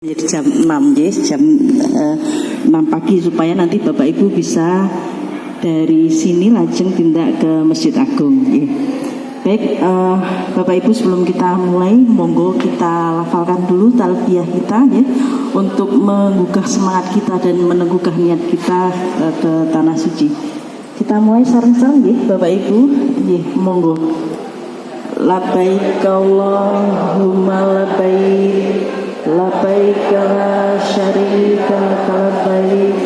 Jadi jam 6 ya, jam 6 pagi supaya nanti Bapak Ibu bisa dari sini lajeng tindak ke Masjid Agung ya. Baik, Bapak Ibu sebelum kita mulai, monggo kita lafalkan dulu talbiyah kita ya, untuk menggugah semangat kita dan meneguhkan niat kita ke tanah suci. Kita mulai sareng-sareng ya Bapak Ibu ya, monggo. Labbaik Allahumma labbaik, labbaik la syarika lak, labbaik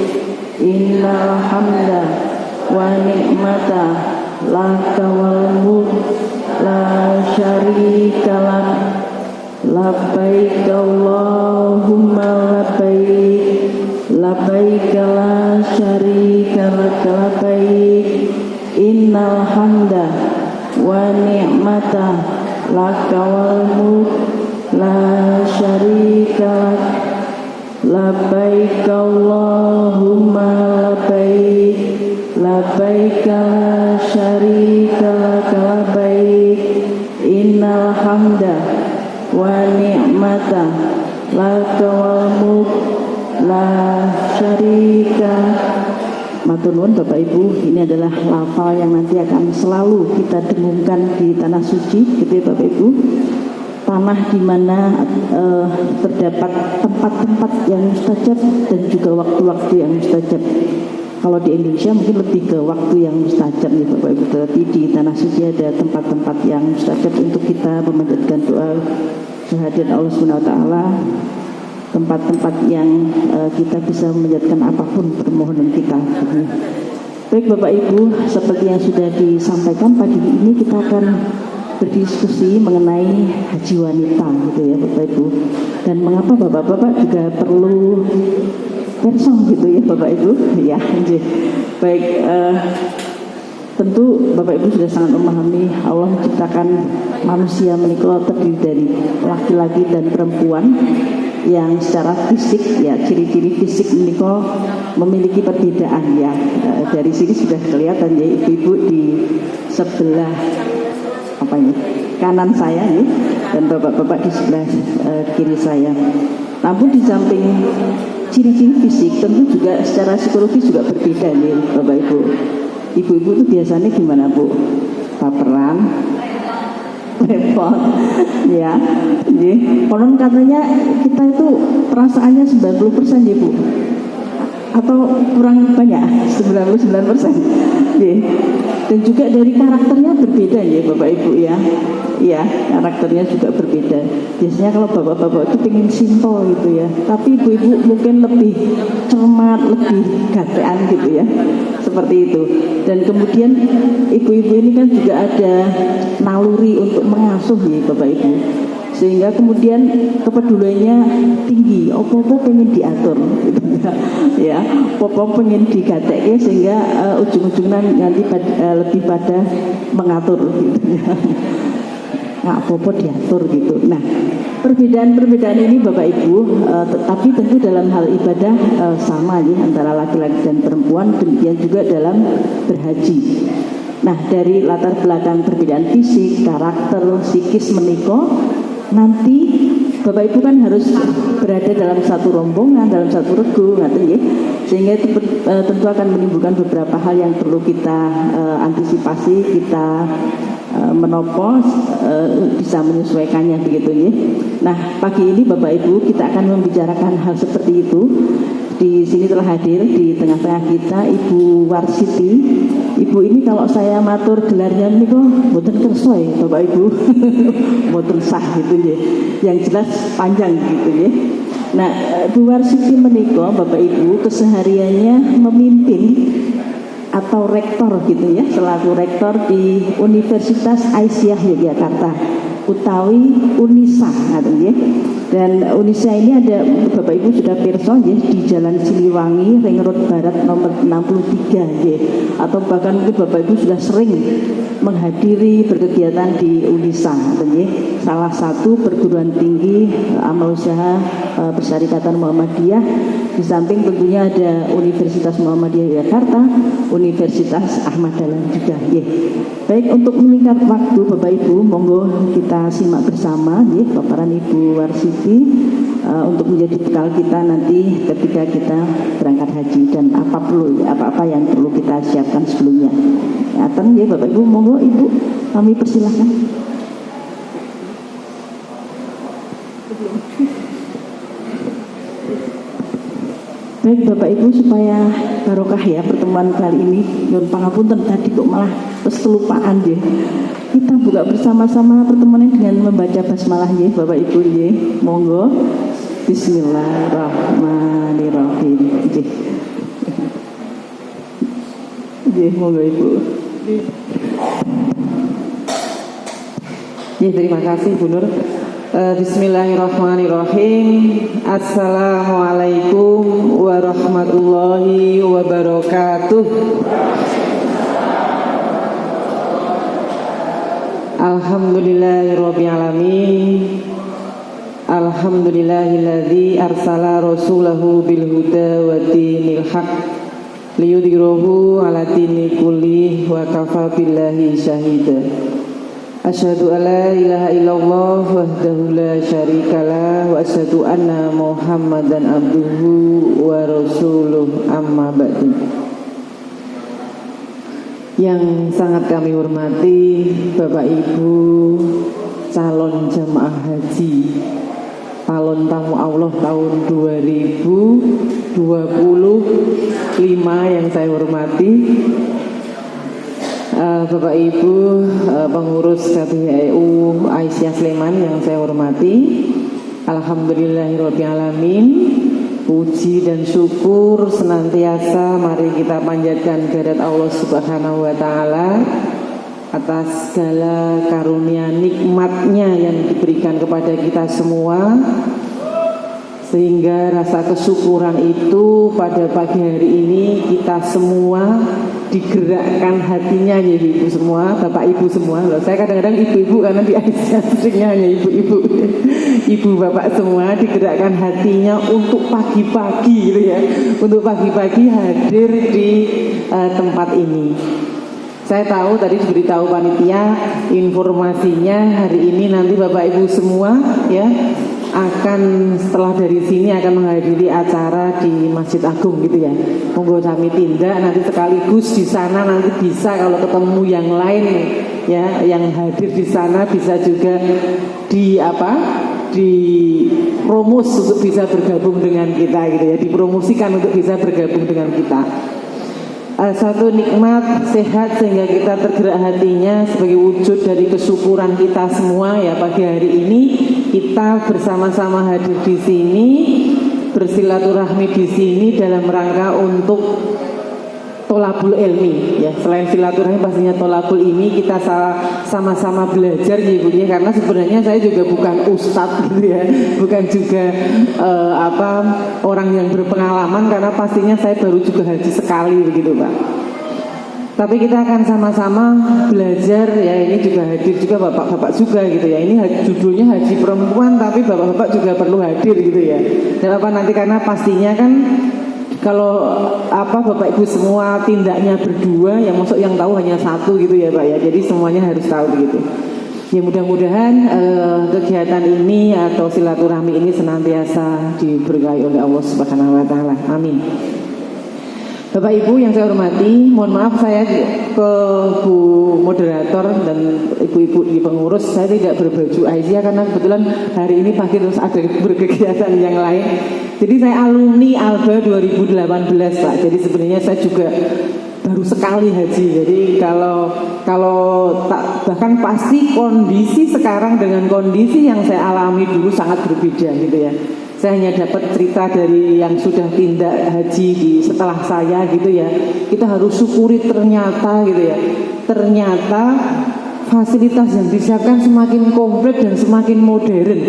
innal hamda wa ni'mata laka wal mulk la syarika lak, labbaik Allahumma labbaik, labbaik la syarika lak, labbaik innal hamda wa ni'mata laka wal mulk la syarika lak, labbaik Allahumma labbaik, labbaik la syarika lak, labbaik innal hamda wa ni'mata laka wal mulk la syarika. Matur nuwun Bapak Ibu, ini adalah lafal yang nanti akan selalu kita dengungkan di tanah suci gitu ya Bapak Ibu. Tanah di mana terdapat tempat-tempat yang mustajab dan juga waktu-waktu yang mustajab. Kalau di Indonesia mungkin lebih ke waktu yang mustajab nih Bapak Ibu, tetapi di tanah suci ada tempat-tempat yang mustajab untuk kita memanjatkan doa kehadiran Allah Subhanahu wa taala, tempat-tempat yang kita bisa memanjatkan apapun permohonan kita. Baik Bapak Ibu, seperti yang sudah disampaikan pagi ini kita akan berdiskusi mengenai haji wanita gitu ya Bapak Ibu. Dan mengapa Bapak-bapak juga perlu person gitu ya Bapak Ibu? Ya, baik. Tentu Bapak Ibu sudah sangat memahami Allah menciptakan manusia menika terdiri dari laki-laki dan perempuan yang secara fisik ya, ciri-ciri fisik menika memiliki perbedaan ya. Dari sini sudah kelihatan ya ibu-ibu di sebelah kanan saya nih, dan bapak-bapak di sebelah kiri saya. Namun di samping ciri-ciri fisik tentu juga secara psikologis juga berbeda nih Bapak Ibu. Ibu-ibu itu biasanya gimana Bu? Baperan, repot, ya. Konon katanya kita itu perasaannya 90% ya Bu, atau kurang banyak 99%. Dan juga dari karakternya berbeda ya Bapak Ibu ya. Iya, karakternya juga berbeda. Biasanya kalau bapak-bapak itu pengen simpel gitu ya, tapi ibu-ibu mungkin lebih cermat, lebih gatean gitu ya, seperti itu. Dan kemudian ibu-ibu ini kan juga ada naluri untuk mengasuh ya Bapak Ibu, sehingga kemudian kepeduliannya tinggi. Opo-opo pengen diatur gitu ya, opo pengen digatek sehingga ujung-ujungnya nanti lebih pada mengatur gitu ya. Nggak apa-apa diatur gitu. Nah, perbedaan-perbedaan ini Bapak Ibu, tetapi tentu dalam hal ibadah sama ya antara laki-laki dan perempuan, demikian juga dalam berhaji. Nah, dari latar belakang perbedaan fisik, karakter, psikis menika, nanti Bapak Ibu kan harus berada dalam satu rombongan, dalam satu regu, ngaten ya. Sehingga itu tentu akan menimbulkan beberapa hal yang perlu kita antisipasi, kita menopo, bisa menyesuaikannya begitu ya. Nah, pagi ini Bapak Ibu kita akan membicarakan hal seperti itu. Di sini telah hadir di tengah-tengah kita Ibu Warsiti. Ibu ini kalau saya matur gelarnya niku mboten kersa ya Bapak Ibu. Mboten sah gitu ya. Yang jelas panjang gitu ya. Nah, Ibu Warsiti menika Bapak Ibu kesehariannya memimpin atau rektor gitu ya, selaku rektor di Universitas Aisyah Yogyakarta utawi Unisa ya. Dan Unisa ini ada Bapak Ibu sudah pirsa ya, di Jalan Siliwangi Ring Road Barat nomor 63 ya. Atau bahkan mungkin Bapak Ibu sudah sering menghadiri berkegiatan di Unisa ya. Salah satu perguruan tinggi amal usaha Persyarikatan Muhammadiyah. Di samping tentunya ada Universitas Muhammadiyah Yogyakarta, Universitas Ahmad Dahlan juga ya. Baik, untuk menyingkat waktu Bapak Ibu, monggo kita simak bersama ya paparan Ibu Warsiti untuk menjadi bekal kita nanti ketika kita berangkat haji, dan apa-apa yang perlu kita siapkan sebelumnya. Ya, ya Bapak Ibu, monggo Ibu, kami persilahkan. Baik Bapak Ibu, supaya barokah ya pertemuan kali ini. Nyuwun pangapunten tadi kok malah terus kelupaan ya. Kita buka bersama-sama pertemuan ini dengan membaca basmalah ya Bapak Ibu ya. Monggo. Bismillahirrahmanirrahim. Ya, monggo Ibu. Ya, terima kasih Bu Nur. Bismillahirrahmanirrahim. Assalamualaikum warahmatullahi wabarakatuh. Alhamdulillahirabbil alamin. Alhamdulillahilladzi arsala rasulahu bil huda wa dinil haq liyudhhirahu 'ala dini kulli wa kafa billahi shahida. Asyhadu an la ilaha illallah wahdahu la syarikalah wa asyhadu anna Muhammadan abduhu wa rasuluh, amma ba'du. Yang sangat kami hormati Bapak Ibu calon jamaah haji, calon tamu Allah tahun 2025 yang saya hormati, Bapak Ibu pengurus KBHU Aisyah Sleman yang saya hormati, alhamdulillahirabbil alamin. Puji dan syukur senantiasa mari kita panjatkan kehadirat Allah Subhanahu wa taala atas segala karunia nikmatnya yang diberikan kepada kita semua, sehingga rasa kesyukuran itu pada pagi hari ini kita semua digerakkan hatinya ya ibu semua, bapak ibu semua. Loh, saya kadang-kadang ibu-ibu karena di Aisyah seringnya hanya ibu-ibu. Ibu bapak semua digerakkan hatinya untuk pagi-pagi gitu ya, untuk pagi-pagi hadir di tempat ini. Saya tahu tadi diberitahu panitia informasinya hari ini nanti bapak ibu semua ya akan setelah dari sini akan menghadiri acara di Masjid Agung gitu ya. Monggo kami tindak nanti sekaligus di sana, nanti bisa kalau ketemu yang lain ya yang hadir di sana bisa juga di promus untuk bisa bergabung dengan kita gitu ya, dipromosikan untuk bisa bergabung dengan kita. Satu nikmat sehat sehingga kita tergerak hatinya sebagai wujud dari kesyukuran kita semua ya pagi hari ini kita bersama-sama hadir di sini, bersilaturahmi di sini dalam rangka untuk tolabul ilmi ya. Selain silaturahmi pastinya tolabul ilmi, kita sama-sama belajar ya Ibu ya, karena sebenarnya saya juga bukan ustadz gitu ya, bukan juga orang yang berpengalaman, karena pastinya saya baru juga haji sekali begitu Pak. Tapi kita akan sama-sama belajar ya, ini juga hadir juga bapak-bapak juga gitu ya. Ini judulnya haji perempuan tapi bapak-bapak juga perlu hadir gitu ya. Dan nanti karena pastinya kan kalau bapak ibu semua tindaknya berdua, yang masuk yang tahu hanya satu gitu ya Pak ya. Jadi semuanya harus tahu begitu. Ya mudah-mudahan kegiatan ini atau silaturahmi ini senantiasa diberkahi oleh Allah Subhanahu wa taala. Amin. Bapak Ibu yang saya hormati, mohon maaf saya ke Bu Moderator dan ibu-ibu di pengurus, saya tidak berbaju Aisyah karena kebetulan hari ini pagi terus ada berkegiatan yang lain. Jadi saya alumni Alba 2018 Pak. Jadi sebenarnya saya juga baru sekali haji. Jadi kalau bahkan pasti kondisi sekarang dengan kondisi yang saya alami dulu sangat berbeda gitu ya. Saya hanya dapat cerita dari yang sudah tindak haji setelah saya gitu ya. Kita harus syukuri ternyata gitu ya. Ternyata fasilitas yang disiapkan semakin komplit dan semakin modern.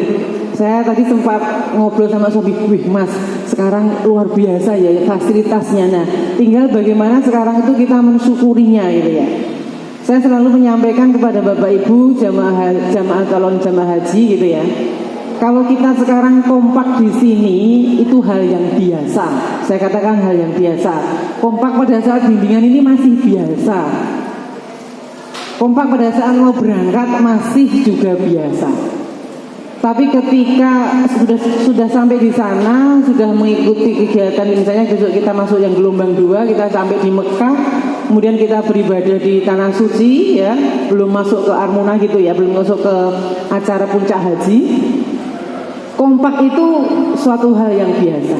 Saya tadi sempat ngobrol sama suami, wih Mas, sekarang luar biasa ya fasilitasnya. Nah, tinggal bagaimana sekarang itu kita mensyukurinya gitu ya. Saya selalu menyampaikan kepada Bapak Ibu jamaah calon jamaah haji gitu ya. Kalau kita sekarang kompak di sini itu hal yang biasa. Saya katakan hal yang biasa. Kompak pada saat bimbingan ini masih biasa. Kompak pada saat mau berangkat masih juga biasa. Tapi ketika sudah sampai di sana, sudah mengikuti kegiatan, misalnya besok kita masuk yang gelombang 2, kita sampai di Mekah, kemudian kita beribadah di tanah suci, ya, belum masuk ke Armunah gitu ya, belum masuk ke acara puncak haji. Kompak itu suatu hal yang biasa.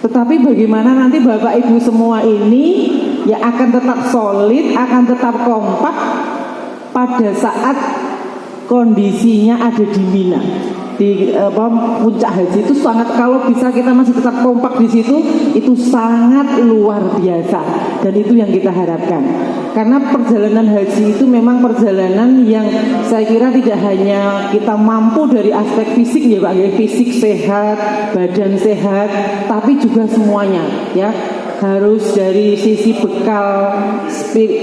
Tetapi bagaimana nanti Bapak Ibu semua ini ya akan tetap solid, akan tetap kompak pada saat kondisinya ada di Mina, di puncak haji itu sangat, kalau bisa kita masih tetap kompak di situ, itu sangat luar biasa, dan itu yang kita harapkan. Karena perjalanan haji itu memang perjalanan yang saya kira tidak hanya kita mampu dari aspek fisik ya Pak, ya, fisik sehat, badan sehat, tapi juga semuanya ya. Harus dari sisi bekal,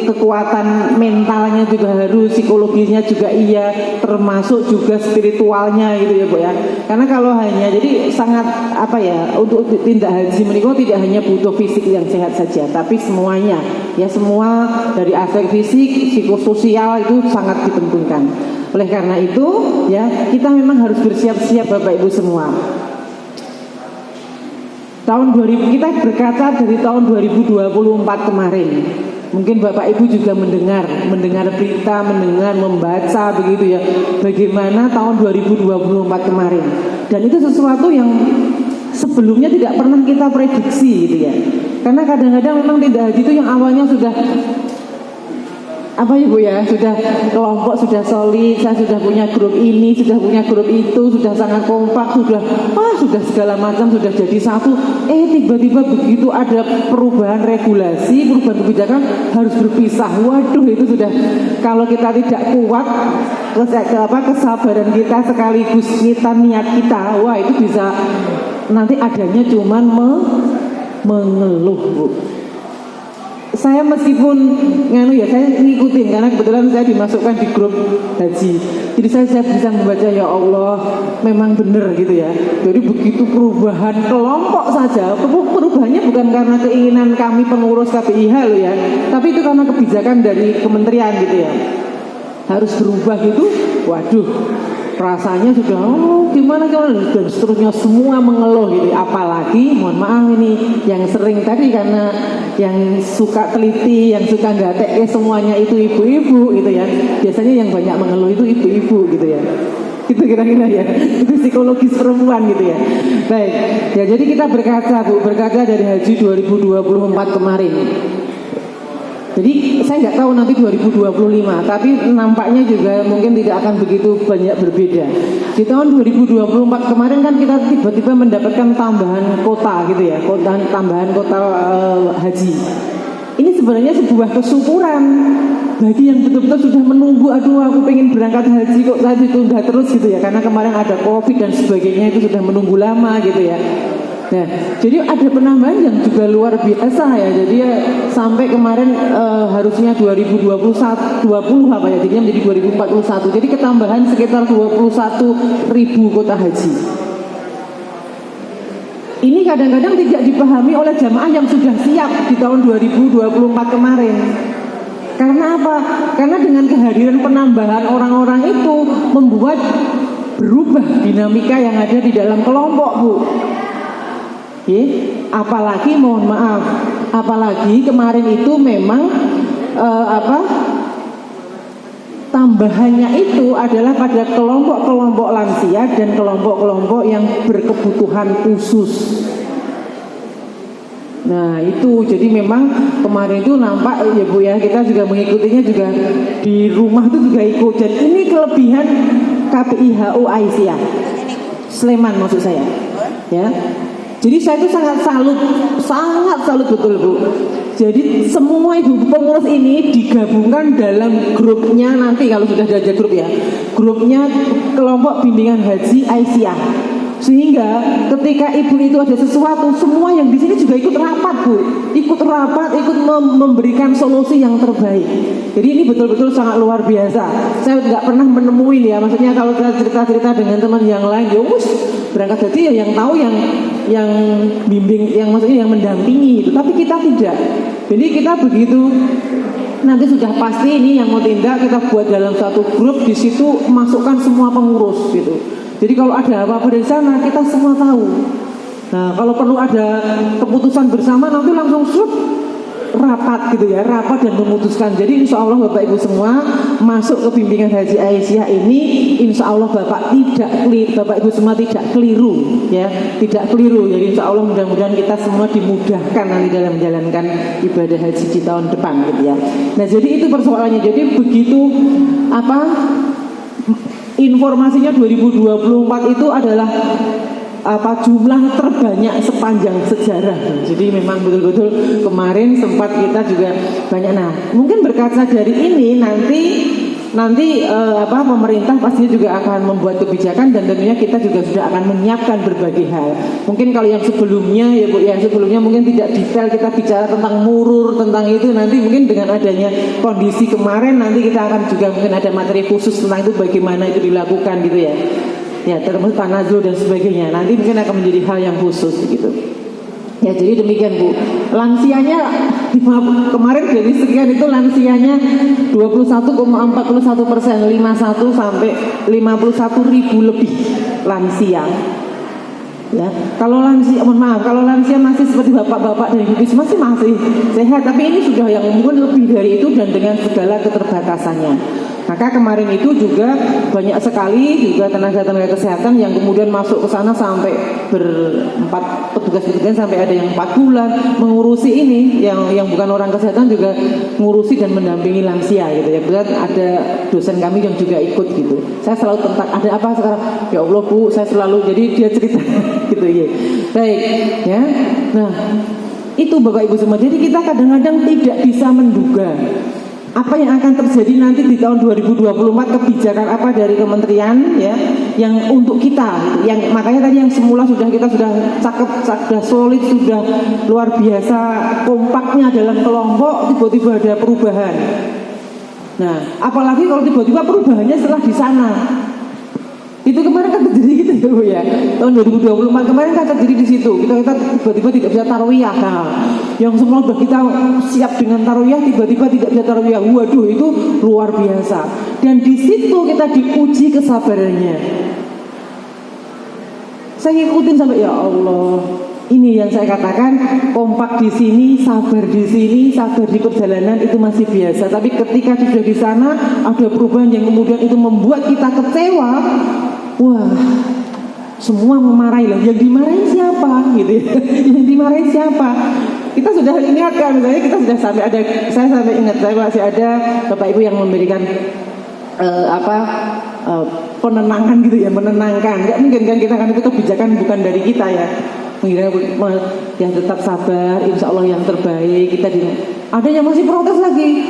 kekuatan mentalnya juga harus, psikologisnya juga iya, termasuk juga spiritualnya gitu ya Bu ya. Karena kalau hanya, jadi sangat apa ya, untuk tindak haji menikah tidak hanya butuh fisik yang sehat saja, tapi semuanya ya, semua dari aspek fisik, psikososial itu sangat dipentingkan. Oleh karena itu ya, kita memang harus bersiap-siap Bapak Ibu semua. Tahun 2000 kita berkaca dari tahun 2024 kemarin. Mungkin Bapak Ibu juga mendengar berita, membaca begitu ya, bagaimana tahun 2024 kemarin. Dan itu sesuatu yang sebelumnya tidak pernah kita prediksi gitu ya. Karena kadang-kadang memang tindak haji itu yang awalnya sudah apa ya Bu ya, sudah kelompok sudah solid, saya sudah punya grup ini, sudah punya grup itu, sudah sangat kompak, sudah segala macam, sudah jadi satu. Tiba-tiba begitu ada perubahan regulasi, perubahan kebijakan, harus berpisah. Waduh, itu sudah, kalau kita tidak kuat kesabaran kita sekaligus niat kita, wah itu bisa nanti adanya cuman mengeluh Bu. Saya meskipun saya ngikutin karena kebetulan saya dimasukkan di grup haji. Jadi saya bisa membaca, ya Allah, memang benar gitu ya. Jadi begitu perubahan kelompok saja, perubahannya bukan karena keinginan kami pengurus KPIH loh ya, tapi itu karena kebijakan dari kementerian gitu ya. Harus berubah gitu, waduh, rasanya sudah gimana dan seterusnya semua mengeluh gitu. Apalagi mohon maaf ini yang sering tadi, karena yang suka teliti, yang suka gatek semuanya itu ibu-ibu gitu ya. Biasanya yang banyak mengeluh itu ibu-ibu gitu ya. Itu kira-kira ya, itu psikologis perempuan gitu ya. Baik, ya jadi kita berkaca dari haji 2024 kemarin. Jadi saya nggak tahu nanti 2025, tapi nampaknya juga mungkin tidak akan begitu banyak berbeda. Di tahun 2024 kemarin kan kita tiba-tiba mendapatkan tambahan kota gitu ya, tambahan kota haji. Ini sebenarnya sebuah kesyukuran bagi yang betul-betul sudah menunggu, aduh aku pengen berangkat haji kok saya ditunda terus gitu ya, karena kemarin ada COVID dan sebagainya, itu sudah menunggu lama gitu ya. Nah, jadi ada penambahan yang juga luar biasa ya. Jadi ya, sampai kemarin harusnya 2020 apa ya, jadinya menjadi 2041. Jadi ketambahan sekitar 21.000 kota haji. Ini kadang-kadang tidak dipahami oleh jamaah yang sudah siap di tahun 2024 kemarin. Karena apa? Karena dengan kehadiran penambahan orang-orang itu membuat berubah dinamika yang ada di dalam kelompok, Bu. Apalagi mohon maaf, apalagi kemarin itu memang tambahannya itu adalah pada kelompok-kelompok lansia dan kelompok-kelompok yang berkebutuhan khusus. Nah itu jadi memang kemarin itu nampak ya Bu ya, kita juga mengikutinya juga di rumah itu juga ikut. Dan ini kelebihan KPIHU Aisyah Sleman maksud saya ya. Jadi saya itu sangat salut betul Bu. Jadi semua ibu pengurus ini digabungkan dalam grupnya nanti kalau sudah ada grup ya, grupnya kelompok bimbingan haji Aisyah. Sehingga ketika ibu itu ada sesuatu, semua yang di sini juga ikut rapat Bu, ikut memberikan solusi yang terbaik. Jadi ini betul-betul sangat luar biasa. Saya nggak pernah menemui ya, maksudnya kalau saya cerita-cerita dengan teman yang lain, ya berangkat haji ya yang tahu yang bimbing, yang maksudnya yang mendampingi itu. Tapi kita tidak. Jadi kita begitu nanti sudah pasti ini yang mau tindak, kita buat dalam satu grup, di situ masukkan semua pengurus gitu. Jadi kalau ada apa-apa dari sana kita semua tahu. Nah, kalau perlu ada keputusan bersama nanti langsung rapat gitu ya, rapat dan memutuskan. Jadi insya Allah Bapak Ibu semua masuk ke bimbingan Haji Aisyah ini, insya Allah Bapak Ibu semua tidak keliru ya, tidak keliru. Jadi insya Allah mudah-mudahan kita semua dimudahkan nanti dalam menjalankan ibadah haji di tahun depan gitu ya. Nah jadi itu persoalannya. Jadi begitu informasinya 2024 itu adalah jumlah terbanyak sepanjang sejarah. Jadi memang betul-betul kemarin sempat kita juga banyak. Nah, mungkin berkaca dari ini nanti pemerintah pastinya juga akan membuat kebijakan dan tentunya kita juga sudah akan menyiapkan berbagai hal. Mungkin kalau yang sebelumnya ya Bu, yang sebelumnya mungkin tidak detail kita bicara tentang murur, tentang itu nanti mungkin dengan adanya kondisi kemarin nanti kita akan juga mungkin ada materi khusus tentang itu bagaimana itu dilakukan gitu ya. Ya, termasuk tanazul dan sebagainya. Nanti mungkin akan menjadi hal yang khusus gitu. Ya, jadi demikian Bu. Lansianya kemarin dari sekian itu lansianya 21,41%, 51 sampai 51 ribu lebih lansia. Ya, kalau lansia masih seperti bapak-bapak dari Puskesmas masih sehat, tapi ini sudah yang mungkin lebih dari itu dan dengan segala keterbatasannya. Maka kemarin itu juga banyak sekali juga tenaga-tenaga kesehatan yang kemudian masuk ke sana sampai petugas-petugas sampai ada yang 4 bulan mengurusi ini, yang bukan orang kesehatan juga mengurusi dan mendampingi lansia gitu ya. Kemudian ada dosen kami yang juga ikut gitu. Saya selalu ada apa sekarang? Ya Allah Bu, saya selalu jadi dia cerita gitu ya. Baik ya. Nah, itu Bapak Ibu semua. Jadi kita kadang-kadang tidak bisa menduga apa yang akan terjadi nanti di tahun 2024, kebijakan apa dari kementerian ya yang untuk kita, yang makanya tadi yang semula kita sudah cakep, sudah solid, sudah luar biasa kompaknya dalam kelompok, tiba-tiba ada perubahan. Nah, apalagi kalau tiba-tiba perubahannya setelah di sana. Itu kemarin kan terjadi gitu ya Bu ya. Tahun 2024 kemarin kan terjadi di situ. Kita tiba-tiba tidak bisa tarawiyah. Nah, yang semua sudah kita siap dengan tarawiyah tiba-tiba tidak bisa tarawiyah. Waduh, itu luar biasa. Dan di situ kita diuji kesabarannya. Saya ngikutin sampai ya Allah. Ini yang saya katakan, kompak di sini, sabar di perjalanan itu masih biasa. Tapi ketika sudah di sana ada perubahan yang kemudian itu membuat kita kecewa, wah, semua memarahi lah. Yang dimarahin siapa? Gitu ya. Yang dimarahin siapa? Kita sudah ingatkan, misalnya kita sudah saya sampai ingat, saya masih ada Bapak Ibu yang memberikan penenangan gitu ya, menenangkan. Enggak mungkin kan kita kan itu kebijakan bukan dari kita ya. Yang tetap sabar, insya Allah yang terbaik. Ada yang masih protes lagi.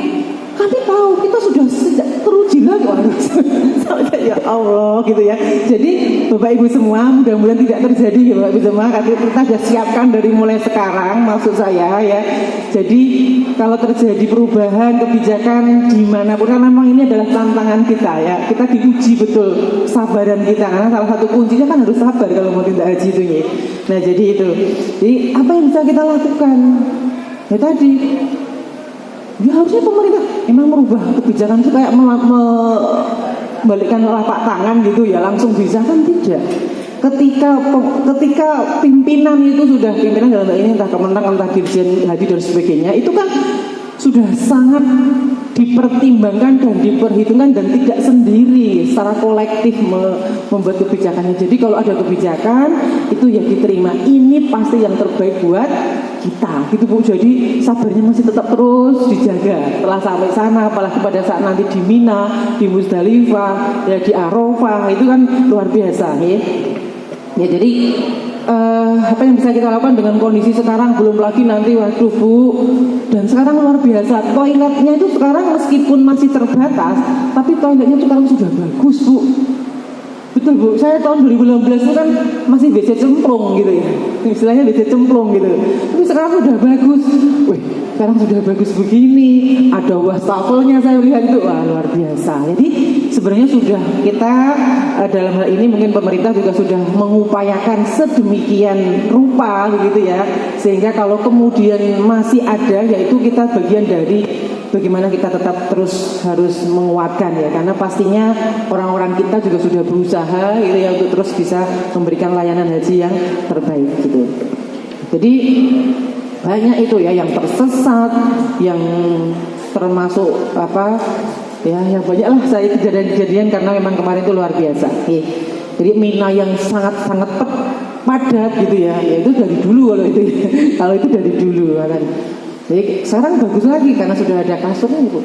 Kami tahu kita sudah teruji lagi. Ya Allah gitu ya. Jadi Bapak Ibu semua mudah-mudahan tidak terjadi ya Bapak Ibu semua. Kita sudah siapkan dari mulai sekarang, maksud saya ya. Jadi kalau terjadi perubahan kebijakan dimanapun, karena memang ini adalah tantangan kita ya. Kita diuji betul sabaran kita, karena salah satu kuncinya kan harus sabar kalau mau tindak haji itu ya. Nah jadi itu. Jadi apa yang bisa kita lakukan? Ya tadi. Ya harusnya pemerintah emang merubah kebijakan itu kayak membalikkan telapak tangan gitu ya langsung bisa, kan tidak. Ketika pimpinan itu sudah, pimpinan dalam hal ini entah Kementerian, entah Dirjen Haji dan sebagainya, itu kan sudah sangat dipertimbangkan dan diperhitungkan dan tidak sendiri secara kolektif membuat kebijakannya. Jadi kalau ada kebijakan itu ya diterima, ini pasti yang terbaik buat kita gitu Bu. Jadi sabarnya masih tetap terus dijaga setelah sampai sana, apalagi pada saat nanti di Mina, di Musdalifah, ya di Arafah, itu kan luar biasa ya. Ya jadi apa yang bisa kita lakukan dengan kondisi sekarang, belum lagi nanti waduh Bu, dan sekarang luar biasa toiletnya itu sekarang meskipun masih terbatas, tapi toiletnya sekarang sudah bagus Bu. Betul Bu, saya tahun 2016 itu kan masih WC cemplung gitu ya, istilahnya WC cemplung gitu, tapi sekarang sudah bagus. Wih, sekarang sudah bagus begini, ada wastafelnya saya lihat itu, wah luar biasa. Jadi sebenarnya sudah kita dalam hal ini mungkin pemerintah juga sudah mengupayakan sedemikian rupa begitu ya, sehingga kalau kemudian masih ada, yaitu kita bagian dari bagaimana kita tetap terus harus menguatkan ya, karena pastinya orang-orang kita juga sudah berusaha gitu ya untuk terus bisa memberikan layanan haji yang terbaik gitu. Jadi banyak itu ya yang tersesat, yang termasuk apa ya, yang banyak lah saya kejadian-kejadian karena memang kemarin itu luar biasa. Jadi Mina yang sangat-sangat padat gitu ya, itu dari dulu kalau itu kalau itu dari dulu kan. Jadi sekarang bagus lagi karena sudah ada kasurnya itu,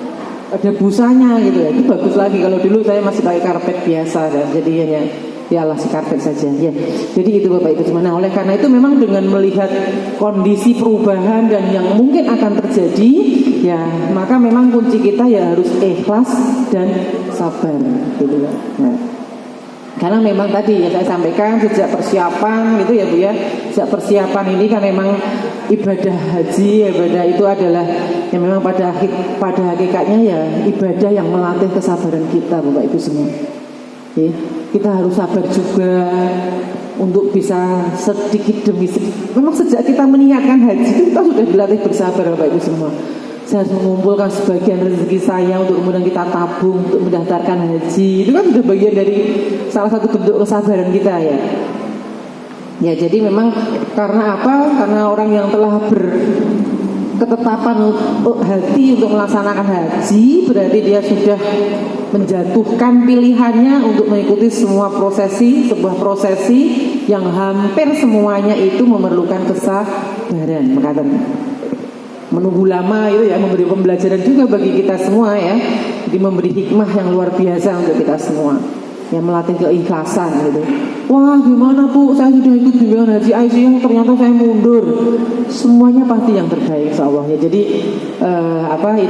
ada busanya gitu ya, itu bagus lagi. Kalau dulu saya masih pakai karpet biasa dan jadi hanya ya alas karpet saja ya. Jadi itu Bapak Ibu semua. Nah, oleh karena itu memang dengan melihat kondisi perubahan dan yang mungkin akan terjadi ya, maka memang kunci kita ya harus ikhlas dan sabar gitu ya. Nah, karena memang tadi ya saya sampaikan sejak persiapan gitu ya Bu ya, sejak persiapan ini kan memang ibadah haji, ibadah itu adalah yang memang pada hakikatnya ya ibadah yang melatih kesabaran kita Bapak Ibu semua. Ya, kita harus sabar juga untuk bisa sedikit demi sedikit. Memang sejak kita meniatkan haji kita sudah dilatih bersabar Bapak Ibu semua. Saya harus mengumpulkan sebagian rezeki saya untuk kemudian kita tabung untuk mendaftarkan haji. Itu kan sudah bagian dari salah satu bentuk kesabaran kita ya. Ya jadi memang karena apa? Karena orang yang telah berketetapan hati untuk melaksanakan haji, berarti dia sudah menjatuhkan pilihannya untuk mengikuti semua sebuah prosesi yang hampir semuanya itu memerlukan kesabaran. Menunggu lama itu ya memberi pembelajaran juga bagi kita semua ya. Jadi memberi hikmah yang luar biasa untuk kita semua. Yang melatih keikhlasan gitu. Wah gimana Bu, saya sudah ikut bimbingan haji Aisyah ternyata saya mundur. Semuanya pasti yang terbaik insyaallah ya. Jadi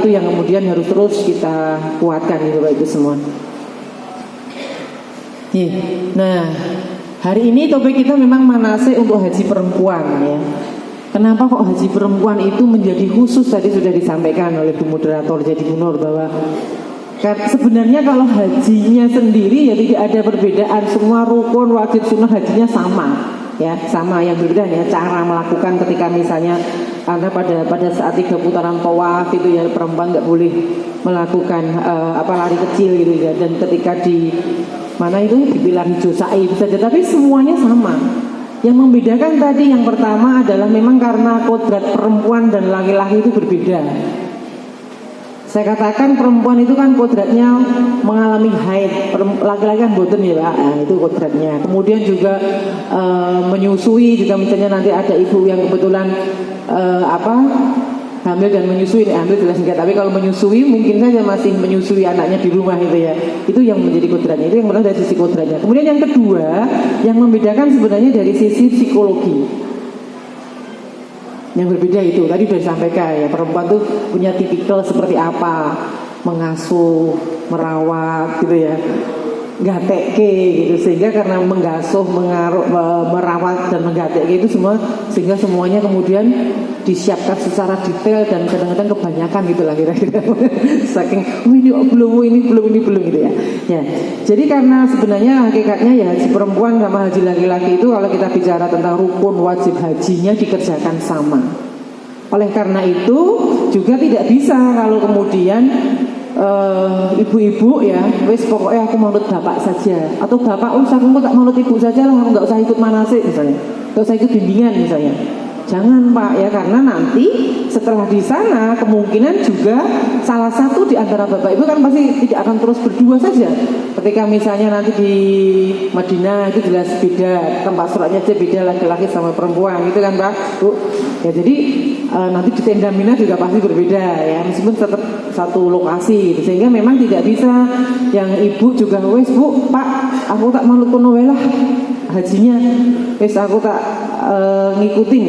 itu yang kemudian harus terus kita kuatkan gitu Bapak Ibu semua. Nah, hari ini topik kita memang manasik untuk haji perempuan ya. Kenapa kok haji perempuan itu menjadi khusus? Tadi sudah disampaikan oleh Bu Moderator Jadi Bunur bahwa sebenarnya kalau hajinya sendiri ya tidak ada perbedaan, semua rukun wajib sunnah hajinya sama ya, sama. Yang berbeda ya cara melakukan ketika misalnya karena pada saat 3 putaran tawaf itu ya perempuan nggak boleh melakukan lari kecil gitu ya, dan ketika di mana itu dibilang hijau sa'i itu saja, tapi semuanya sama. Yang membedakan tadi yang pertama adalah memang karena kodrat perempuan dan laki-laki itu berbeda. Saya katakan perempuan itu kan kodratnya mengalami haid, laki-laki kan boten ya Pak, itu kodratnya. Kemudian juga menyusui juga, misalnya nanti ada ibu yang kebetulan hamil dan menyusui, hamil jelas enggak, tapi kalau menyusui mungkin saja masih menyusui anaknya di rumah itu ya. Itu yang menjadi kodratnya, itu yang pertama dari sisi kodratnya. Kemudian yang kedua, yang membedakan sebenarnya dari sisi psikologi. Yang berbeda itu, tadi sudah disampaikan ya, perempuan tuh punya tipikal seperti apa, mengasuh, merawat gitu ya, gatekke gitu, sehingga karena mengasuh, merawat dan menggatekke itu semua, sehingga semuanya kemudian disiapkan secara detail dan kadang-kadang kebanyakan gitu lah kira-kira. Saking ini belum gitu ya. Ya. Jadi karena sebenarnya hakikatnya ya haji perempuan sama haji laki-laki itu kalau kita bicara tentang rukun wajib hajinya dikerjakan sama. Oleh karena itu juga tidak bisa kalau kemudian ibu-ibu ya, wis pokoknya aku manut bapak saja, atau bapak aku tak manut ibu saja lah, aku nggak usah ikut manasik misalnya, nggak usah ikut bimbingan misalnya. Jangan Pak ya, karena nanti setelah di sana kemungkinan juga salah satu di antara bapak ibu kan pasti tidak akan terus berdua saja. Ketika misalnya nanti di Madinah itu jelas beda, tempat sholatnya aja beda laki-laki sama perempuan gitu kan Pak Bu. Ya jadi nanti di tenda Mina juga pasti berbeda ya, meskipun tetap satu lokasi gitu. Sehingga memang tidak bisa yang ibu juga wes Bu, Pak aku tak manut kono wae lah hajinya, wes aku tak ngikutin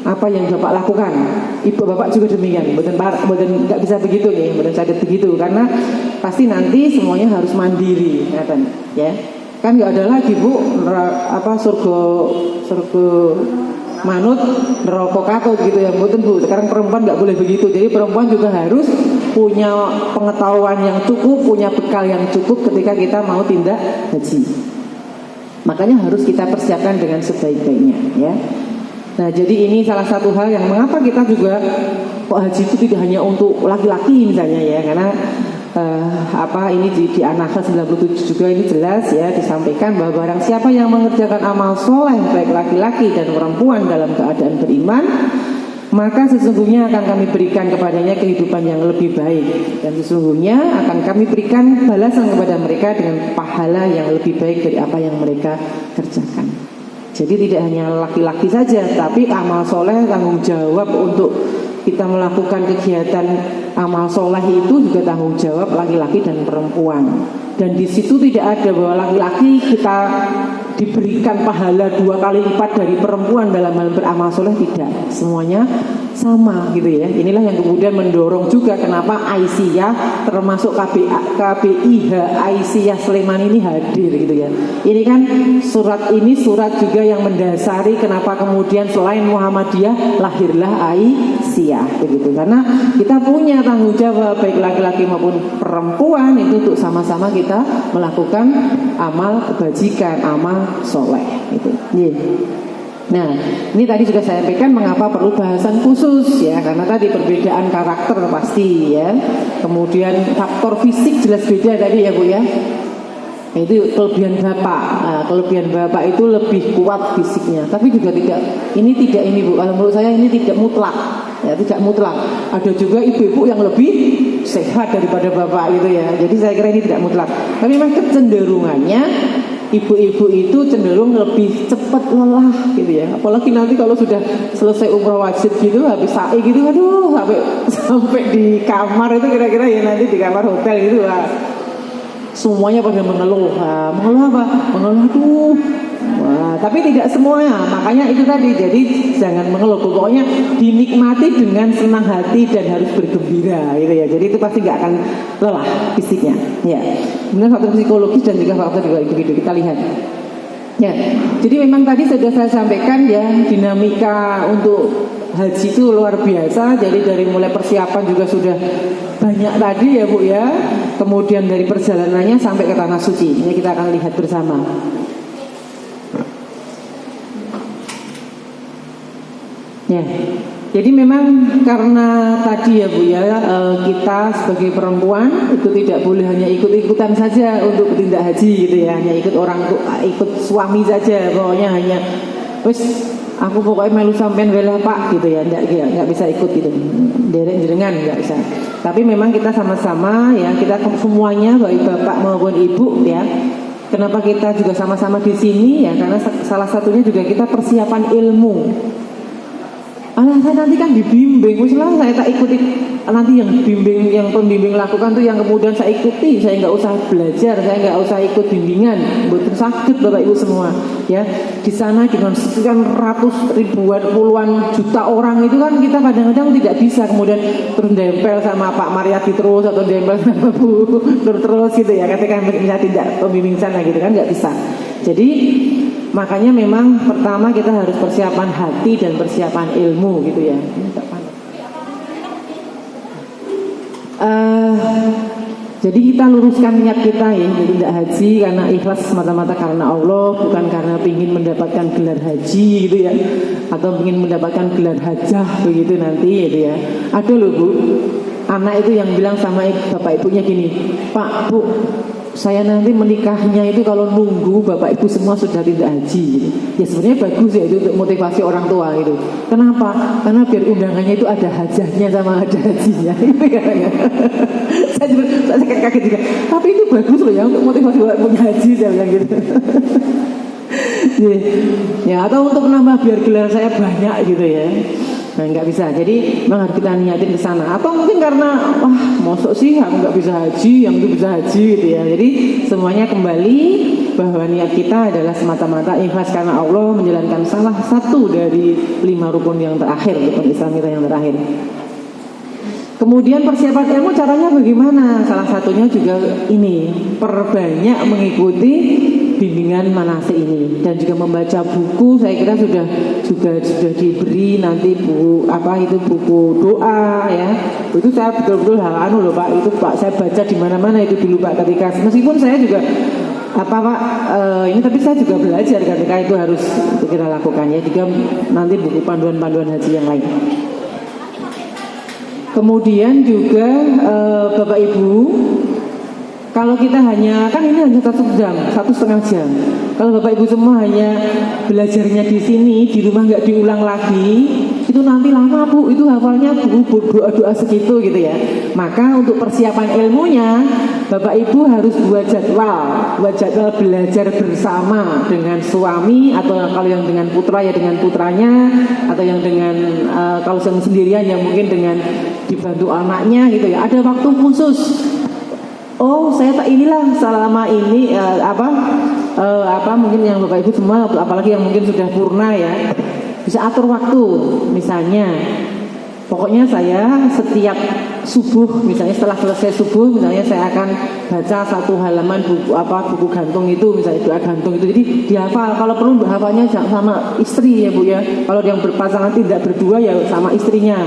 apa yang bapak lakukan. Ibu bapak juga demikian, bukan nggak bisa begitu nih, bukan sakit begitu, karena pasti nanti semuanya harus mandiri ya. Kan nggak ada lagi Bu surga manut neraka katut gitu ya, mboten Bu. Sekarang perempuan nggak boleh begitu. Jadi perempuan juga harus punya pengetahuan yang cukup, punya bekal yang cukup ketika kita mau tindak haji. Makanya harus kita persiapkan dengan sebaik-baiknya ya. Nah, jadi ini salah satu hal yang mengapa kita juga kok haji itu tidak hanya untuk laki-laki misalnya ya, karena ini di An-Nahl 97 juga ini jelas ya disampaikan bahwa barang siapa yang mengerjakan amal soleh baik laki-laki dan perempuan dalam keadaan beriman, maka sesungguhnya akan kami berikan kepadanya kehidupan yang lebih baik, dan sesungguhnya akan kami berikan balasan kepada mereka dengan pahala yang lebih baik dari apa yang mereka kerjakan. Jadi tidak hanya laki-laki saja, tapi amal soleh tanggung jawab untuk kita melakukan kegiatan amal soleh itu juga tanggung jawab laki-laki dan perempuan. Dan di situ tidak ada bahwa laki-laki kita diberikan pahala 2 kali lipat dari perempuan dalam hal beramal soleh, tidak, semuanya sama gitu ya. Inilah yang kemudian mendorong juga kenapa Aisyah termasuk KBIH Aisyah Sleman ini hadir gitu ya. Ini kan surat juga yang mendasari kenapa kemudian selain Muhammadiyah lahirlah Aisyah begitu. Karena kita punya tanggung jawab baik laki-laki maupun perempuan itu untuk sama-sama kita melakukan amal kebajikan, amal soleh itu. Nah, ini tadi sudah saya sampaikan mengapa perlu bahasan khusus ya, karena tadi perbedaan karakter pasti ya. Kemudian faktor fisik jelas beda tadi ya Bu ya. Itu kelebihan bapak. Nah, kelebihan bapak itu lebih kuat fisiknya, tapi juga tidak ini Bu. Kalau menurut saya ini tidak mutlak. Ya, tidak mutlak. Ada juga ibu-ibu yang lebih sehat daripada bapak gitu ya. Jadi saya kira ini tidak mutlak. Tapi memang kecenderungannya ibu-ibu itu cenderung lebih cepat lelah gitu ya. Apalagi nanti kalau sudah selesai umroh wajib gitu, habis sa'i gitu, aduh sampai di kamar itu kira-kira ya nanti di kamar hotel gitu lah. Semuanya pada mengeluh. Mengeluh apa? Mengeluh aduh. Wah, tapi tidak semuanya. Makanya itu tadi. Jadi jangan mengeluh. Pokoknya dinikmati dengan senang hati dan harus bergembira gitu ya. Jadi itu pasti nggak akan lelah fisiknya. Ya. Kemudian faktor psikologis dan juga faktor juga individu kita lihat. Ya. Jadi memang tadi sudah saya sampaikan ya, dinamika untuk haji itu luar biasa. Jadi dari mulai persiapan juga sudah banyak tadi ya Bu ya. Kemudian dari perjalanannya sampai ke tanah suci. Ini kita akan lihat bersama. Ya, jadi memang karena tadi ya Bu ya, kita sebagai perempuan itu tidak boleh hanya ikut-ikutan saja untuk bertindak haji gitu ya, hanya ikut suami saja, pokoknya hanya wis aku pokoknya melu sampean wela Pak gitu ya, enggak bisa ikut gitu, derek jenengan enggak bisa. Tapi memang kita sama-sama ya, kita semuanya baik bapak maupun ibu ya. Kenapa kita juga sama-sama di sini ya? Karena salah satunya juga kita persiapan ilmu. Saya nanti kan dibimbing, misalnya saya tak ikuti nanti yang pembimbing lakukan tuh yang kemudian saya ikuti, saya nggak usah belajar, saya nggak usah ikut bimbingan, betul sakit Bapak Ibu semua, ya di sana dengan sekian ratus ribuan puluhan juta orang itu kan kita kadang-kadang tidak bisa kemudian terus dempel sama Pak Mariati terus atau dempel sama Bu terus gitu ya, ketika kita tidak pembimbing sana gitu kan nggak bisa. Jadi makanya memang pertama kita harus persiapan hati dan persiapan ilmu gitu ya. Jadi kita luruskan niat kita ya, jadi tidak haji karena ikhlas semata-mata karena Allah, bukan karena ingin mendapatkan gelar haji gitu ya, atau ingin mendapatkan gelar hajah begitu nanti gitu ya. Ada loh Bu, anak itu yang bilang sama bapak ibunya gini, Pak Bu, saya nanti menikahnya itu kalau nunggu bapak ibu semua sudah tidak haji gitu. Ya sebenarnya bagus ya itu untuk motivasi orang tua gitu. Kenapa? Karena biar undangannya itu ada hajahnya sama ada hajinya. Saya kaget juga. Tapi itu bagus loh ya untuk motivasi bapak punya haji, saya bilang gitu. Ya atau untuk menambah biar gelar saya banyak gitu ya. Nah nggak bisa, jadi memang harus kita niatin ke sana. Atau mungkin karena wah mosok sih aku nggak bisa haji, yang itu bisa haji gitu ya. Jadi semuanya kembali bahwa niat kita adalah semata-mata ikhlas karena Allah, menjalankan salah satu dari 5 rukun yang terakhir, rukun Islam kita yang terakhir. Kemudian persiapan ilmu caranya bagaimana? Salah satunya juga ini, perbanyak mengikuti bimbingan manasik ini dan juga membaca buku. Saya kira sudah diberi nanti buku doa ya. Itu saya betul-betul loh Pak, itu Pak saya baca di mana-mana itu dulu Pak, ketika meskipun saya juga apa Pak, ini tapi saya juga belajar ketika itu harus kita lakukan ya, juga nanti buku panduan-panduan haji yang lain. Kemudian juga Bapak Ibu, kalau kita hanya, kan ini hanya 1 jam, 1,5 jam. Kalau Bapak Ibu semua hanya belajarnya di sini, di rumah nggak diulang lagi, itu nanti lama Bu, itu hafalnya doa-doa segitu gitu ya. Maka untuk persiapan ilmunya, Bapak Ibu harus buat jadwal belajar bersama dengan suami, atau kalau yang dengan putra ya dengan putranya, atau yang dengan kalau yang sendirian ya mungkin dengan dibantu anaknya gitu ya. Ada waktu khusus. Oh, saya tak inilah selama ini mungkin yang Bapak Ibu semua, apalagi yang mungkin sudah purna ya, bisa atur waktu. Misalnya, pokoknya saya setiap subuh, misalnya setelah selesai subuh, misalnya saya akan baca 1 halaman buku gantung itu, misalnya doa gantung itu. Jadi dihafal. Kalau perlu hafalnya sama istri ya Bu ya. Kalau yang berpasangan tidak berdua ya sama istrinya.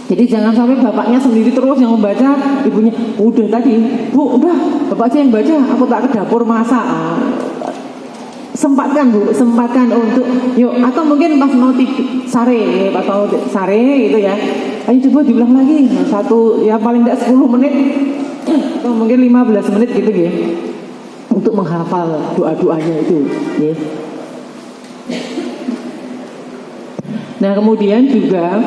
Jadi jangan sampai bapaknya sendiri terus yang membaca, ibunya udah tadi, Bu, udah bapak aja yang baca, aku tak ke dapur masak. Sempatkan Bu, sempatkan untuk yuk, atau mungkin pas mau sare itu ya, ayo coba diulang lagi satu ya paling tidak 10 menit atau mungkin 15 menit gitu ya, untuk menghafal doa-doanya itu ya. Nah kemudian juga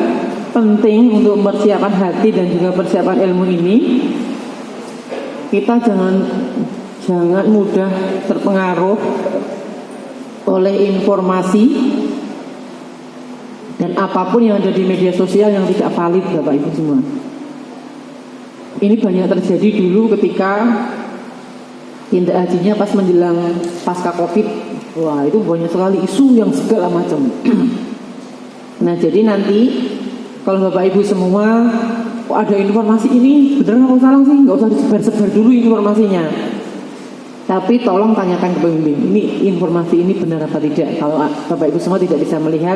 penting untuk persiapan hati dan juga persiapan ilmu ini, kita jangan mudah terpengaruh oleh informasi dan apapun yang ada di media sosial yang tidak valid Bapak Ibu semua. Ini banyak terjadi dulu ketika tindak hajinya pas menjelang pasca Covid. Wah, itu banyak sekali isu yang segala macam. Nah jadi nanti kalau Bapak Ibu semua kok ada informasi ini beneran atau salah sih, nggak usah disebar-sebar dulu informasinya. Tapi tolong tanyakan ke pembimbing, ini informasi ini benar apa tidak. Kalau Bapak Ibu semua tidak bisa melihat,